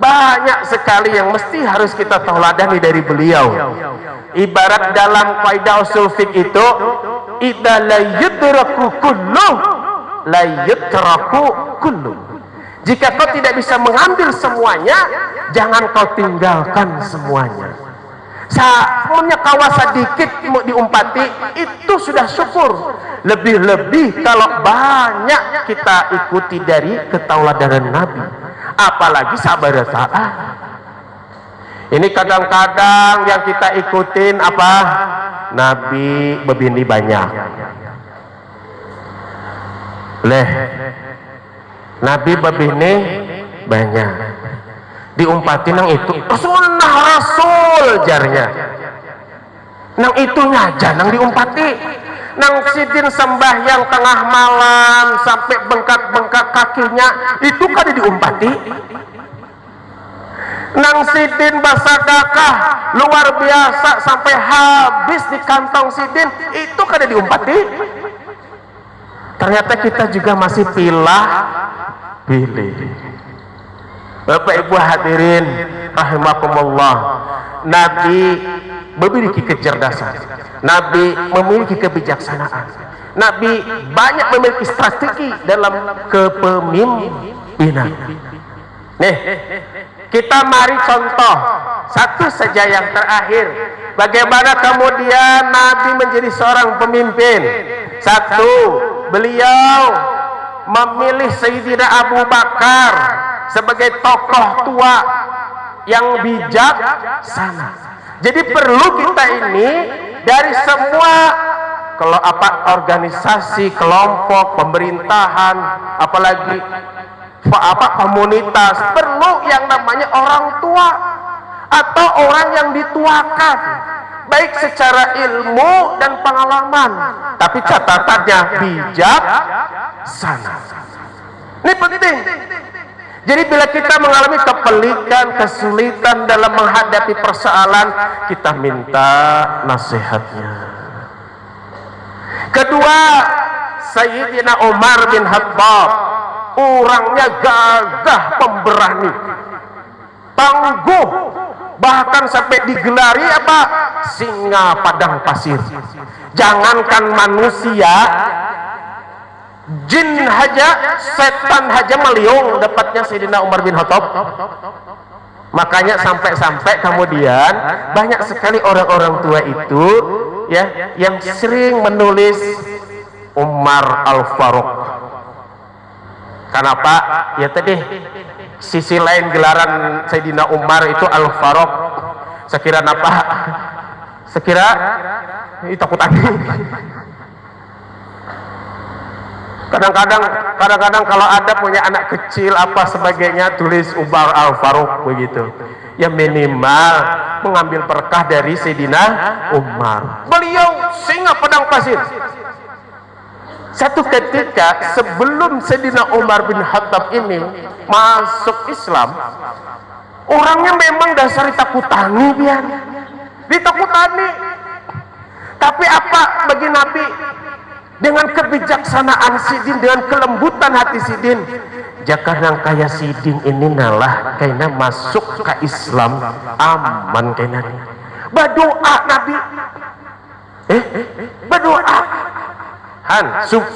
banyak sekali yang mesti harus kita tauladani dari beliau. Ibarat dalam kaidah usul fiqh itu, idza la yudraku kullu la yutraku kullu. Jika kau tidak bisa mengambil semuanya, jangan kau tinggalkan semuanya. Punya kawas sedikit mau diumpati, itu sudah syukur. Lebih-lebih kalau banyak kita ikuti dari ketauladanan Nabi, apalagi sabar taat. Ini kadang-kadang yang kita ikutin apa? Nabi begini banyak. Nabi begini banyak. Diumpatin nang itu sunnah rasul jarnya. Nang itunya aja nang diumpati. Nang sidin sembahyang tengah malam sampai bengkak-bengkak kakinya, itu kan diumpati. Nang sidin bersedekah luar biasa sampai habis di kantong sidin, itu kan diumpati. Ternyata kita juga masih pilih. Bapak Ibu hadirin rahimakumullah, Nabi memiliki kecerdasan, Nabi memiliki kebijaksanaan, Nabi banyak memiliki strategi dalam kepemimpinan. Nih, kita mari contoh satu saja yang terakhir, bagaimana kemudian Nabi menjadi seorang pemimpin. Satu, beliau memilih Sayyidina Abu Bakar sebagai tokoh tua yang bijaksana. Jadi perlu kita ini dari semua organisasi, kelompok, pemerintahan, apalagi komunitas, perlu yang namanya orang tua atau orang yang dituakan, baik secara ilmu dan pengalaman, tapi catatannya bijaksana. Ini penting. Jadi bila kita mengalami kepelikan, kesulitan dalam menghadapi persoalan, kita minta nasihatnya. Kedua, Sayyidina Umar bin Khattab, orangnya gagah pemberani, tangguh, bahkan sampai digelari apa? Singa padang pasir. Jangankan manusia, jin haja, setan haja meliung dapatnya Sayyidina Umar bin Khattab. Makanya sampai-sampai kemudian banyak sekali orang-orang tua itu ya yang sering menulis Umar Al-Faruq. Kenapa? Ya tadi sisi lain gelaran Sayyidina Umar itu Al-Faruq. Sekira apa? Sekira itu takut angin. Kadang-kadang kalau ada punya anak kecil apa sebagainya, tulis Umar Al-Faruq begitu. Ya minimal mengambil berkah dari Sayyidina Umar. Beliau singa padang pasir. Satu ketika sebelum Sayyidina Umar bin Khattab ini masuk Islam, orangnya memang dasar ditakutani biar. Ditakutani. Tapi apa bagi Nabi? Dengan kebijaksanaan Sidin, dengan kelembutan hati Sidin, jaka nang kaya Sidin ini nalah kayaknya masuk ke Islam aman kayaknya. Berdoa Nabi, berdoa.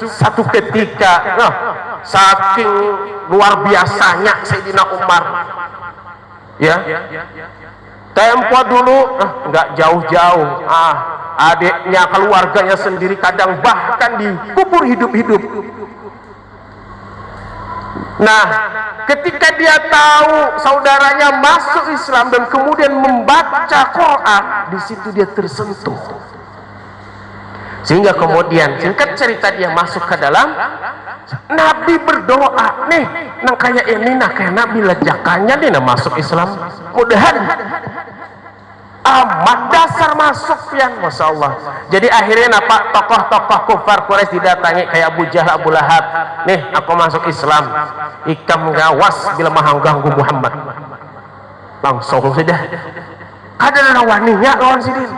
Satu ketika, saking luar biasanya Sayyidina Umar, ya. Tempo dulu nggak jauh-jauh, adiknya, keluarganya sendiri kadang bahkan dikubur hidup-hidup. Nah, ketika dia tahu saudaranya masuk Islam dan kemudian membaca Quran, di situ dia tersentuh. Sehingga kemudian singkat cerita dia masuk ke dalam, Nabi berdoa nih, nang kayak ini nah kayak Nabi lejakannya nih nah masuk Islam, mudahan aman dasar masuk pian, masya Allah. Jadi akhirnya napa tokoh-tokoh kufar Quraisy didatangi kayak Abu Jahal, Abu Lahab, nih aku masuk Islam, ikam gawas bila mahang ganggu Muhammad. Langsung sudah ada waninya lawan Sidin,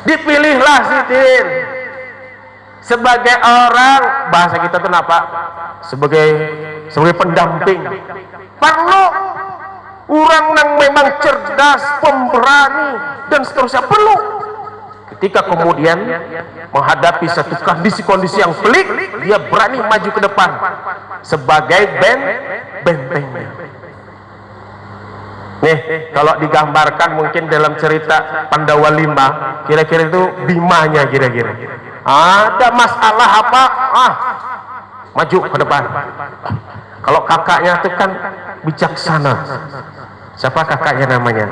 dipilihlah Sidin sebagai orang, bahasa kita tuh apa, sebagai pendamping. Perlu orang yang memang cerdas, pemberani dan seterusnya, perlu. Ketika kemudian menghadapi satu kondisi-kondisi yang pelik, dia berani maju ke depan sebagai bentengnya. Nih, kalau digambarkan mungkin dalam cerita Pandawa 5, kira-kira itu Bimanya kira-kira. Ada masalah apa? Maju ke depan. Kalau kakaknya itu kan bijaksana. Siapa kakaknya namanya?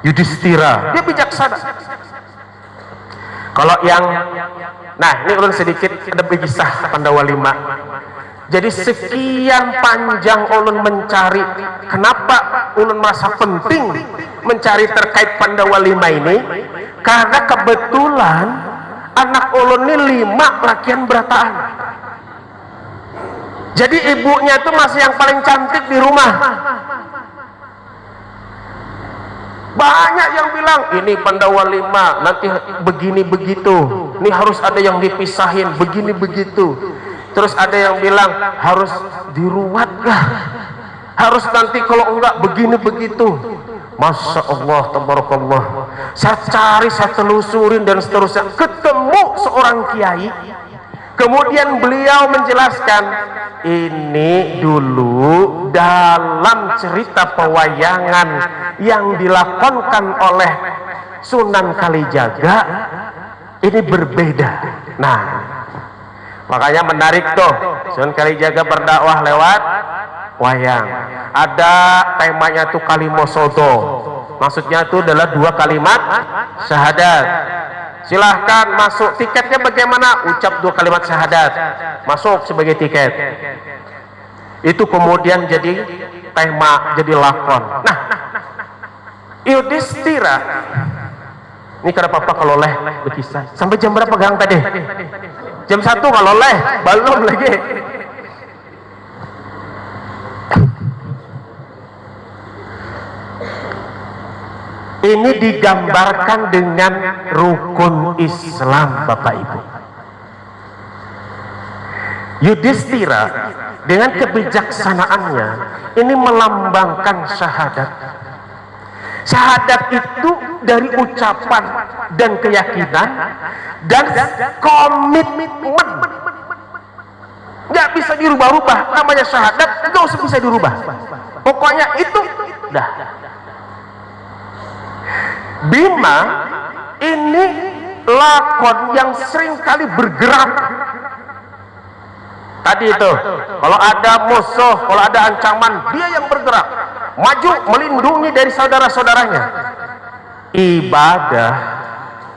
Yudhistira. Dia bijaksana. Kalau yang, nah ini ulun sedikit ada kisah Pandawa 5. Jadi sekian panjang ulun mencari, kenapa ulun merasa penting mencari terkait Pandawa 5 ini? Karena kebetulan anak ulun ini 5 lakian berataan. Jadi ibunya itu masih yang paling cantik di rumah. Banyak yang bilang ini Pandawa 5 nanti begini begitu, ini harus ada yang dipisahin begini begitu. Terus ada yang bilang harus diruat lah, harus nanti kalau enggak begini begitu. Masya Allah, tabarakallah. Saya cari, saya telusurin dan seterusnya, ketemu seorang kiai. Kemudian beliau menjelaskan, ini dulu dalam cerita pewayangan yang dilakonkan oleh Sunan Kalijaga ini berbeda. Nah, makanya menarik tuh, Sunan Kalijaga berdakwah lewat wayang. Ada temanya tuh Kalimosodo, maksudnya itu adalah 2 kalimat syahadat. Silahkan masuk, tiketnya bagaimana? Ucap 2 kalimat syahadat, masuk sebagai tiket. Itu kemudian jadi tema, jadi lakon. Nah, Yudhistira ini kenapa Papa kalau leh berkisah sampai jam berapa gang tadi? Jam 1 kalau leh belum lagi. Ini digambarkan dengan rukun Islam, Bapak Ibu. Yudhistira dengan kebijaksanaannya ini melambangkan syahadat. Syahadat itu dari ucapan dan keyakinan dan komitmen. Nggak bisa dirubah-rubah. Namanya syahadat nggak usah bisa dirubah. Pokoknya itu dah. Bima ini lakon yang seringkali bergerak. Tadi itu, kalau ada musuh, kalau ada ancaman, dia yang bergerak, maju melindungi dari saudara-saudaranya. Ibadah,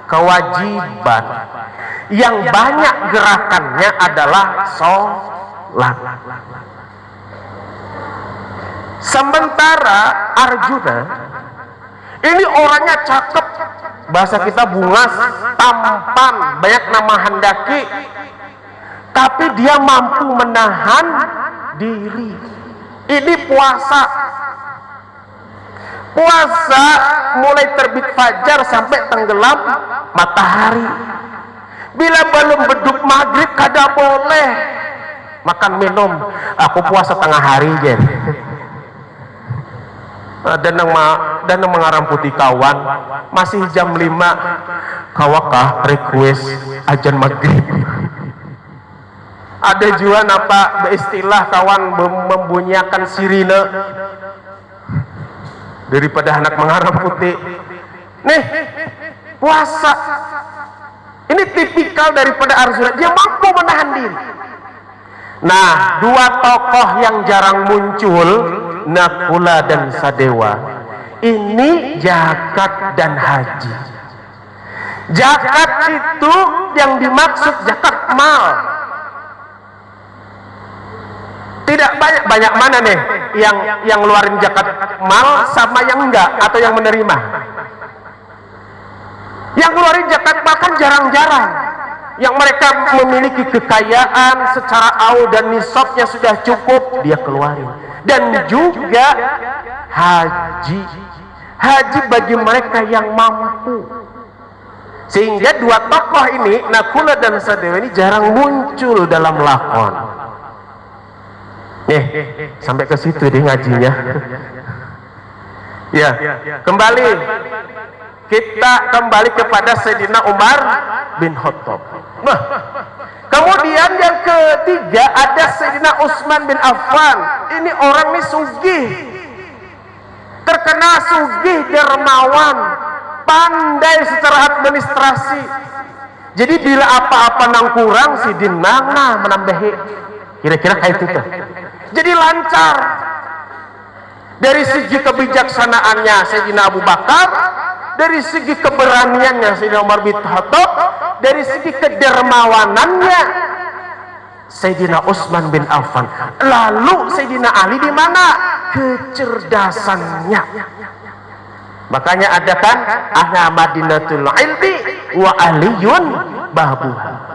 kewajiban yang banyak gerakannya adalah sholat. Sementara Arjuna ini orangnya cakep, bahasa kita bungas, tampan, banyak nama handaki, tapi dia mampu menahan diri. Ini puasa mulai terbit fajar sampai tenggelam matahari. Bila belum beduk maghrib kada boleh makan minum. Aku puasa tengah hari je. Dan yang mengarang putih kawan masih jam 5 kawakah request ajan maghrib. Ada juga apa istilah kawan membunyikan sirine daripada anak mengarang putih. Nih puasa ini tipikal daripada Arjuna, dia mampu menahan diri. Nah, dua tokoh yang jarang muncul, Nakula dan Sadewa, ini zakat dan haji. Zakat itu yang dimaksud zakat mal. Tidak banyak mana nih yang ngeluarin zakat mal sama yang enggak atau yang menerima. Yang ngeluarin zakat mal kan jarang-jarang. Yang mereka memiliki kekayaan secara au dan nisabnya sudah cukup, dia keluarin. Dan juga haji bagi mereka yang mampu. Sehingga dua tokoh ini, Nakula dan Sadewa ini jarang muncul dalam lakon. Nih, sampai ke situ deh ngajinya. Ya, kembali kita kembali kepada Sayyidina Umar bin Khattab. Nah, kemudian yang ketiga ada Sayyidina Utsman bin Affan. Ini orang ini sugih, terkenal sugih, dermawan, pandai secara administrasi. Jadi bila apa-apa nang kurang si din mana menambahi. Kira-kira kayak itu tuh. Jadi lancar. Dari segi kebijaksanaannya Sayyidina Abu Bakar, dari segi keberaniannya Sayyidina Umar bin Khattab, dari segi kedermawanannya Sayyidina Utsman bin Affan. Lalu Sayyidina Ali di mana? Kecerdasannya. Makanya ada kan ahna madinatul ilmi wa aliyun babuha.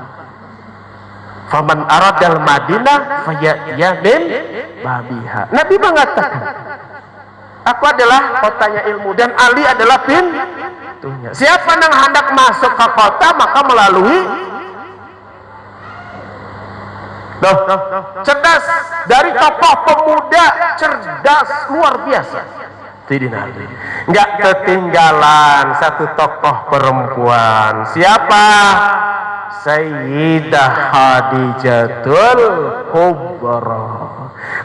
Faman aradal madinah fayya min babiha. Nabi mengatakan, aku adalah kotanya ilmu dan Ali adalah pintunya. Siapa yang hendak masuk ke kota maka melalui cerdas, dari tokoh pemuda cerdas luar biasa. Nggak ketinggalan satu tokoh perempuan. Siapa? Sayyidah Khadijatul Kubra.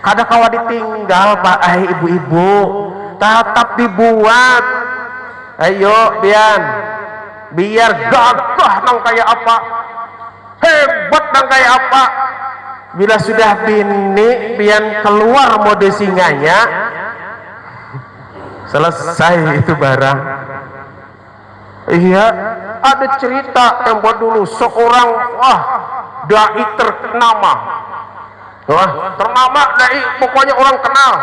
Kadang kawa ditinggal Pak, ibu-ibu tetap dibuat. Ayo biar gagah nang kayak apa, hebat nang kayak apa. Bila sudah bini biar keluar mode singanya, selesai itu barang. Iya, ada cerita tempo dulu seorang dai ternama. Ternama dai, pokoknya orang kenal.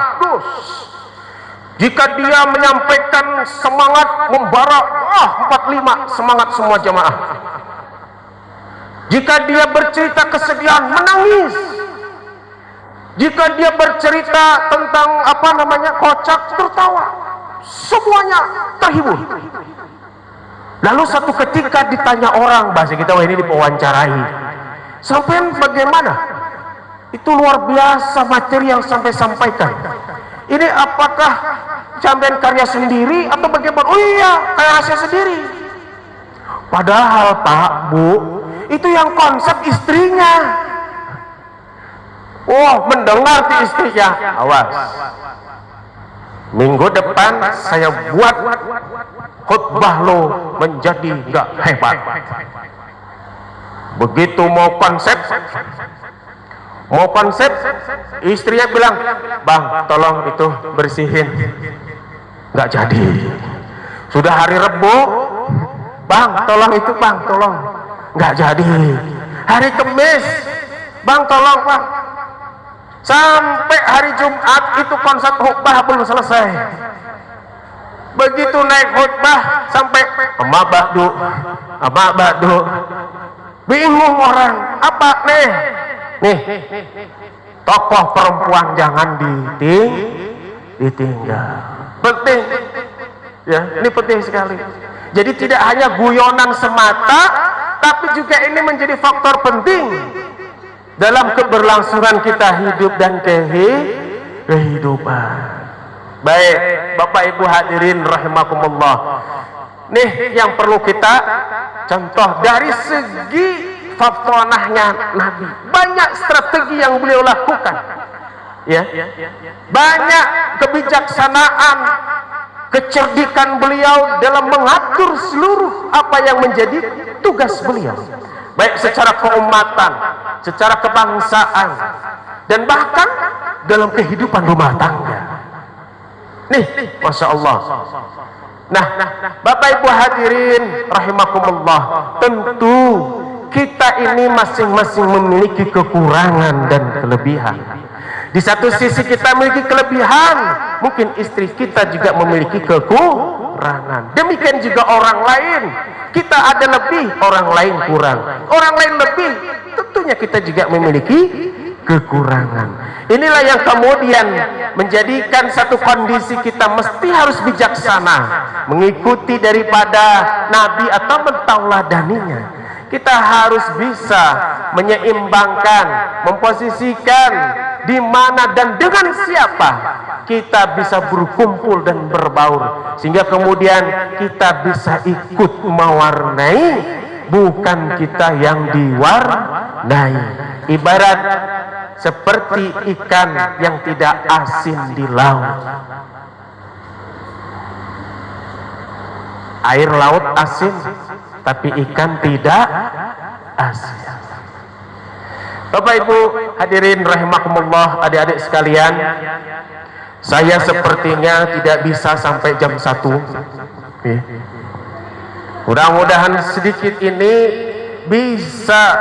Jika dia menyampaikan semangat membara 45 semangat semua jamaah. Jika dia bercerita kesedihan menangis. Jika dia bercerita tentang kocak tertawa. Semuanya terhibur. Lalu satu ketika ditanya orang, bahasa kita ini dipewawancarai, sampai bagaimana? Itu luar biasa materi yang sampai sampaikan. Ini apakah sampean karya sendiri atau bagaimana? Oh iya, karya saya sendiri. Padahal Pak, Bu, itu yang konsep istrinya. Mendengar di istrinya, awas. Minggu depan saya buat khutbah lo menjadi nggak hebat. Begitu mau konsep, istrinya bilang, Bang, tolong itu bersihin. Nggak jadi. Sudah hari Rebo, Bang, tolong itu, Bang, tolong. Nggak jadi. Hari Kamis, Bang, tolong, Bang. Sampai hari Jumat itu konsep khutbah belum selesai. Begitu naik khutbah sampai Ama Ba'du. Bingung orang. Apa nih? Tokoh perempuan jangan ditinggal. Penting. Ya, ini penting sekali. Jadi tidak hanya guyonan semata, tapi juga ini menjadi faktor penting dalam keberlangsungan kita hidup dan kehidupan. Baik, Bapak Ibu hadirin rahimakumullah. Nih yang perlu kita contoh dari segi fatonahnya Nabi. Banyak strategi yang beliau lakukan. Ya. Banyak kebijaksanaan, kecerdikan beliau dalam mengatur seluruh apa yang menjadi tugas beliau. Baik secara keumatan, secara kebangsaan, dan bahkan dalam kehidupan rumah tangga. Nih, Masya Allah. Nah, Bapak Ibu hadirin rahimakumullah, tentu kita ini masing-masing memiliki kekurangan dan kelebihan. Di satu sisi kita memiliki kelebihan, mungkin istri kita juga memiliki kekurangan. Demikian juga orang lain. Kita ada lebih, orang lain kurang. Orang lain lebih, tentunya kita juga memiliki kekurangan. Inilah yang kemudian menjadikan satu kondisi kita mesti harus bijaksana, mengikuti daripada Nabi atau mentauladaninya. Kita harus bisa menyeimbangkan, memposisikan di mana dan dengan siapa kita bisa berkumpul dan berbaur, sehingga kemudian kita bisa ikut mewarnai, bukan kita yang diwarnai. Ibarat seperti ikan yang tidak asin di laut. Air laut asin, tapi ikan tidak asin. Bapak Ibu hadirin rahimakumullah, adik-adik sekalian, saya sepertinya tidak bisa sampai jam 1. Mudah-mudahan sedikit ini bisa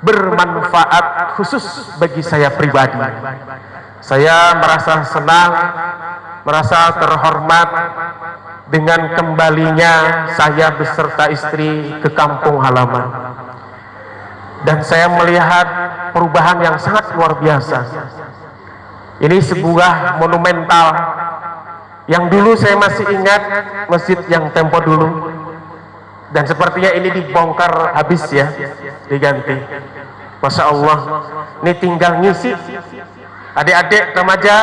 bermanfaat khusus bagi saya pribadi. Saya merasa senang, merasa terhormat dengan kembalinya saya beserta istri ke kampung halaman. Dan saya melihat perubahan yang sangat luar biasa. Ini sebuah monumental yang dulu saya masih ingat, masjid yang tempo dulu, dan sepertinya ini dibongkar habis ya, diganti. Masya Allah, ini tinggal ngisi. Adik-adik, remaja,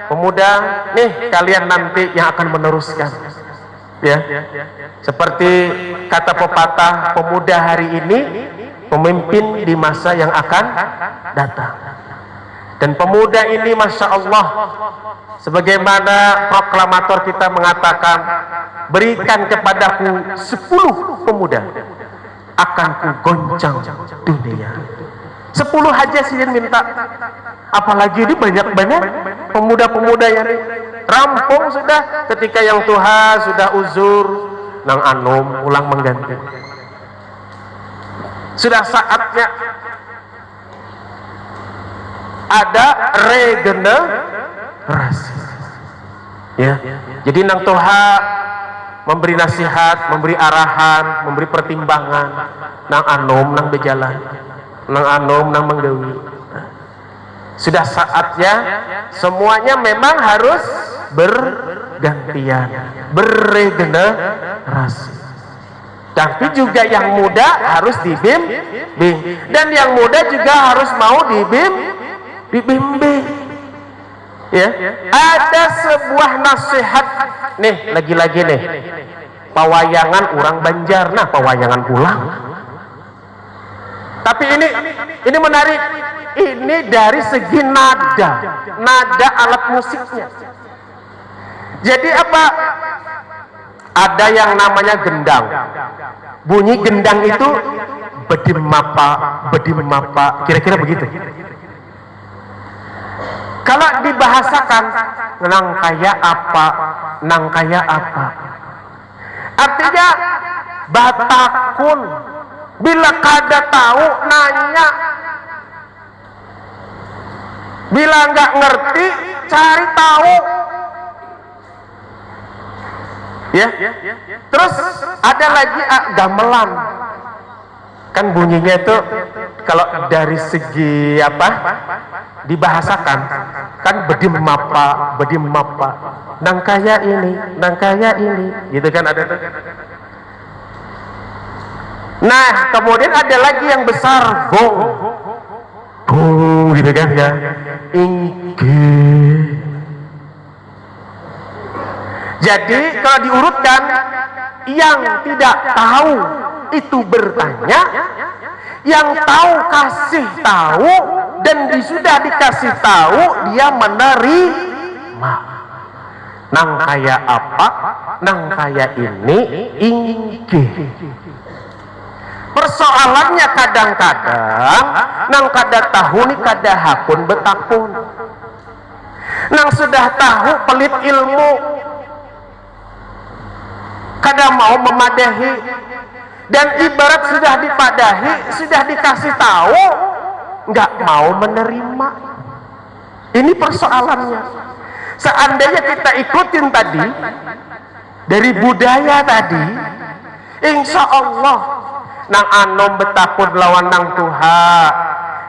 pemuda, nih kalian nanti yang akan meneruskan. Ya, seperti kata pepatah, pemuda hari ini pemimpin di masa yang akan datang. Dan pemuda ini Masya Allah, sebagaimana proklamator kita mengatakan, berikan kepadaku 10 pemuda, akan ku goncang dunia. 10 aja sih yang minta, apalagi ini banyak-banyak pemuda-pemuda yang rampung sudah, ketika yang tua sudah uzur, nang anum ulang mengganti. Sudah saatnya ada regenerasi. Ya, jadi nang toha memberi nasihat, memberi arahan, memberi pertimbangan, nang anom, nang bejalan, nang anom, nang menggawi. Sudah saatnya semuanya memang harus bergantian, beregenerasi. Tapi juga yang muda harus dibimbing, dan yang muda juga harus mau dibimbing. Ya, ada sebuah nasihat nih, lagi-lagi nih, pawayangan orang Banjar, nah pawayangan pulang. Tapi ini menarik, ini dari segi nada alat musiknya. Jadi apa? Ada yang namanya gendang. Bunyi gendang itu bedim mapa, kira-kira begitu. Kalau dibahasakan nang kaya apa, artinya batakun, bila kada tahu nanya, bila nggak ngerti cari tahu. Ya, terus ada lagi gamelan, kan bunyinya itu kalau dari segi apa dibahasakan kan bedim mapa, nang kaya ini, gitu kan ada. Nah kemudian ada lagi yang besar, gong, gitu kan ya, ingge. Jadi kalau diurutkan, yang tidak tahu itu bertanya, yang tahu kasih tahu, dan sudah dikasih tahu dia menerima. Nang kaya apa, nang kaya ini ingge. persoalannya kadang-kadang nang kada tahu ni kada hakun betakun, nang sudah tahu pelit ilmu kada mau memadahi, dan ibarat sudah dipadahi, sudah dikasih tahu nggak mau menerima. Ini persoalannya. Seandainya kita ikutin tadi dari budaya tadi, insya Allah nang anom betakun lawan nang Tuhan,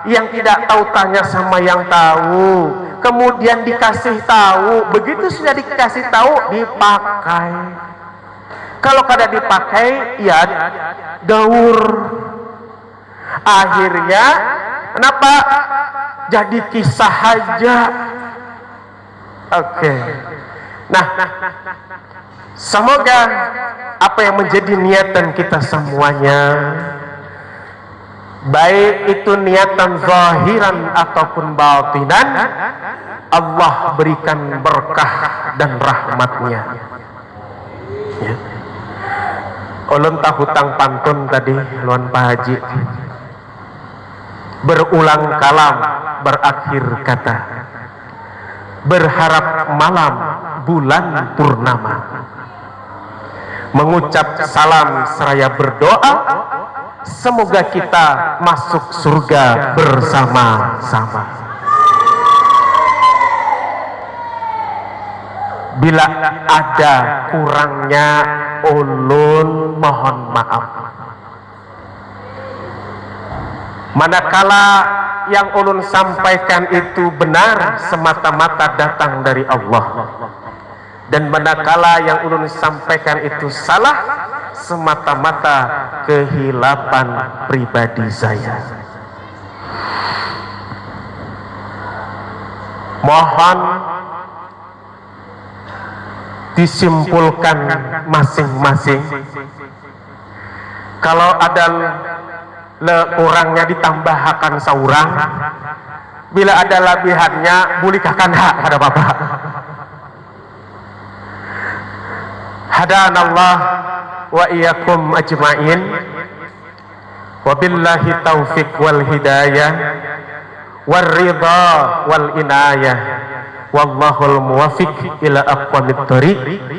yang tidak tahu tanya sama yang tahu, kemudian dikasih tahu, begitu sudah dikasih tahu dipakai. Kalau kada dipakai ya gaur, akhirnya kenapa jadi kisah aja. Oke. Nah, semoga apa yang menjadi niatan kita semuanya, baik itu niatan zahiran ataupun batinan, Allah berikan berkah dan rahmatnya. Ya. Ulun tahu hutang pantun tadi luan Pak Haji, berulang kalam berakhir kata, berharap malam bulan purnama, mengucap salam seraya berdoa, semoga kita masuk surga bersama-sama. Bila ada kurangnya, ulun mohon maaf. Manakala yang ulun sampaikan itu benar semata-mata datang dari Allah, dan manakala yang ulun sampaikan itu salah semata-mata kehilapan pribadi saya. Mohon disimpulkan masing-masing. Kalau ada kurangnya ditambahkan seorang, bila ada lebihannya bulikahkan hak pada bapak. Hadanallah wa iyyakum ajmain, wabillahi taufiq wal hidayah war ridha wal inayah, wallahul muwafiq ila aqwamit thoriq.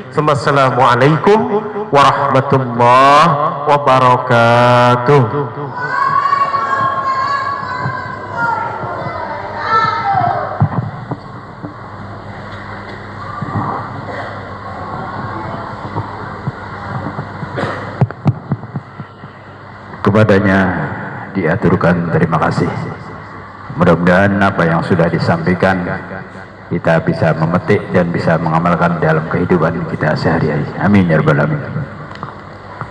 Assalamualaikum warahmatullahi wabarakatuh. Kepadanya diaturkan terima kasih. Mudah-mudahan apa yang sudah disampaikan kita bisa memetik dan bisa mengamalkan dalam kehidupan kita sehari-hari. Amin ya rabbal alamin.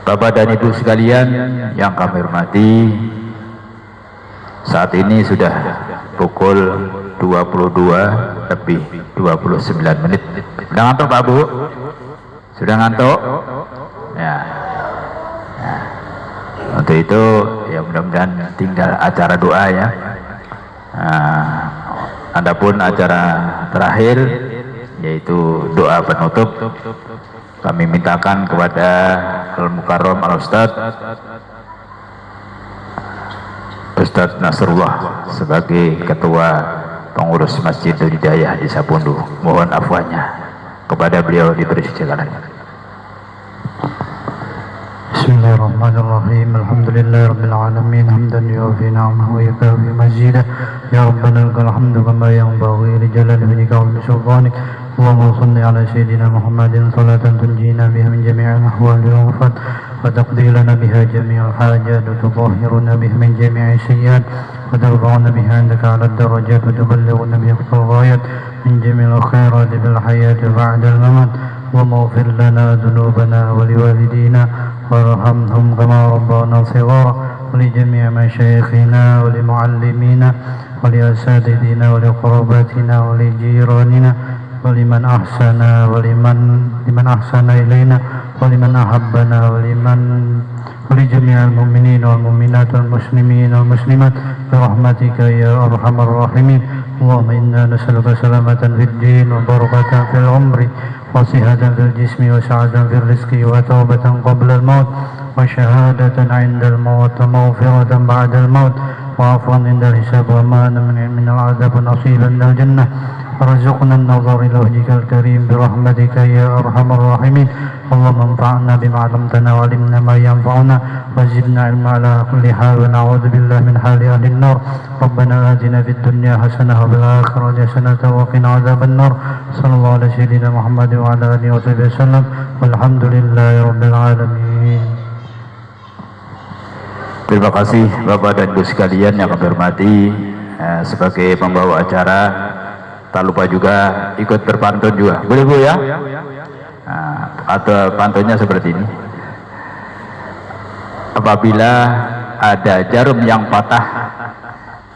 Bapak dan Ibu sekalian yang kami hormati, saat ini sudah pukul 22 lebih 29 menit. Sudah ngantuk Pak Bu? Sudah ngantuk? Ya. Nah, untuk itu ya mudah-mudahan tinggal acara doa ya. Adapun acara terakhir yaitu doa penutup, kami mintakan kepada Al-Mukarram Al-Ustadz Ustadz Nasrullah sebagai Ketua Pengurus Masjid Hidayah di Sapundu, mohon afwannya, kepada beliau diberi sejalannya. Bismillahirrahmanirrahim. Alhamdulillahirabbil alamin, hamdan yuwafi ni'amahu wa yukafi mazidah. Ya Rabbana lakal hamdu kama yanbaghi li jalali wajhika wa li sultanik. Allahumma shalli ala sayyidina Muhammadin salatan tunjina biha min jami'il ahwali wal afat wa taqdi lana biha jami'al hajat wa tutahhiruna biha min jami'is sayyi'at wa tarfa'una biha 'indaka 'ala ad-darajat wa tuballighuna biha aqsal ghayat min jami'il khairat fil hayati ba'da al-mamat. Allahumma ighfir lana dhunubana wa liwalidina warhamhum kama rabbana shighara wa li jami' masyayikhina wa li muallimina wa li asatidina wa li qarabatina wa li jiranina wa liman ahsana wa liman ahsana ilaina wa liman ahabbana wa li jami'il mu'minin wal mu'minat wal muslimin wal muslimat bi rahmatika ya arhamar rahimin. Allahumma inna nas'aluka salamatan fid din wa barakatan fil umri wa sihhatan fil jismi wa sa'adatan fil rizqi wa tawbatan qabla al maut وشهادة عند الموت ومغفرة بعد الموت وعفوا عند الحساب وأمانا من العذاب ونصيبا من الجنة وارزقنا النظر إلى وجهك الكريم برحمتك يا أرحم الراحمين اللهم انفعنا بما علمتنا وعلمنا ما ينفعنا وزدنا علما على كل حال ونعوذ بالله من حال أهل النار ربنا آتنا في الدنيا حسنة وفي الآخرة حسنة وقنا عذاب النار صلى الله على سيدنا محمد وعلى آله وصحبه وسلم والحمد لله رب العالمين. Terima kasih Bapak dan Ibu sekalian yang kami hormati. Sebagai pembawa acara, tak lupa juga ikut berpantun juga. Boleh Bu ya? Atau pantunnya seperti ini. Apabila ada jarum yang patah,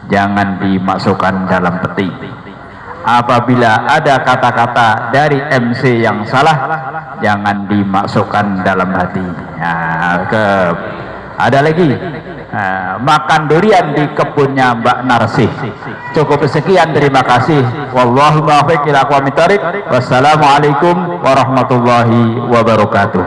jangan dimasukkan dalam peti. Apabila ada kata-kata dari MC yang salah, jangan dimasukkan dalam hati. Ada lagi, makan durian di kebunnya Mbak Narsih. Cukup sekian, terima kasih. Wallahu muwaffiq ila aqwamit thoriq. Wassalamualaikum warahmatullahi wabarakatuh.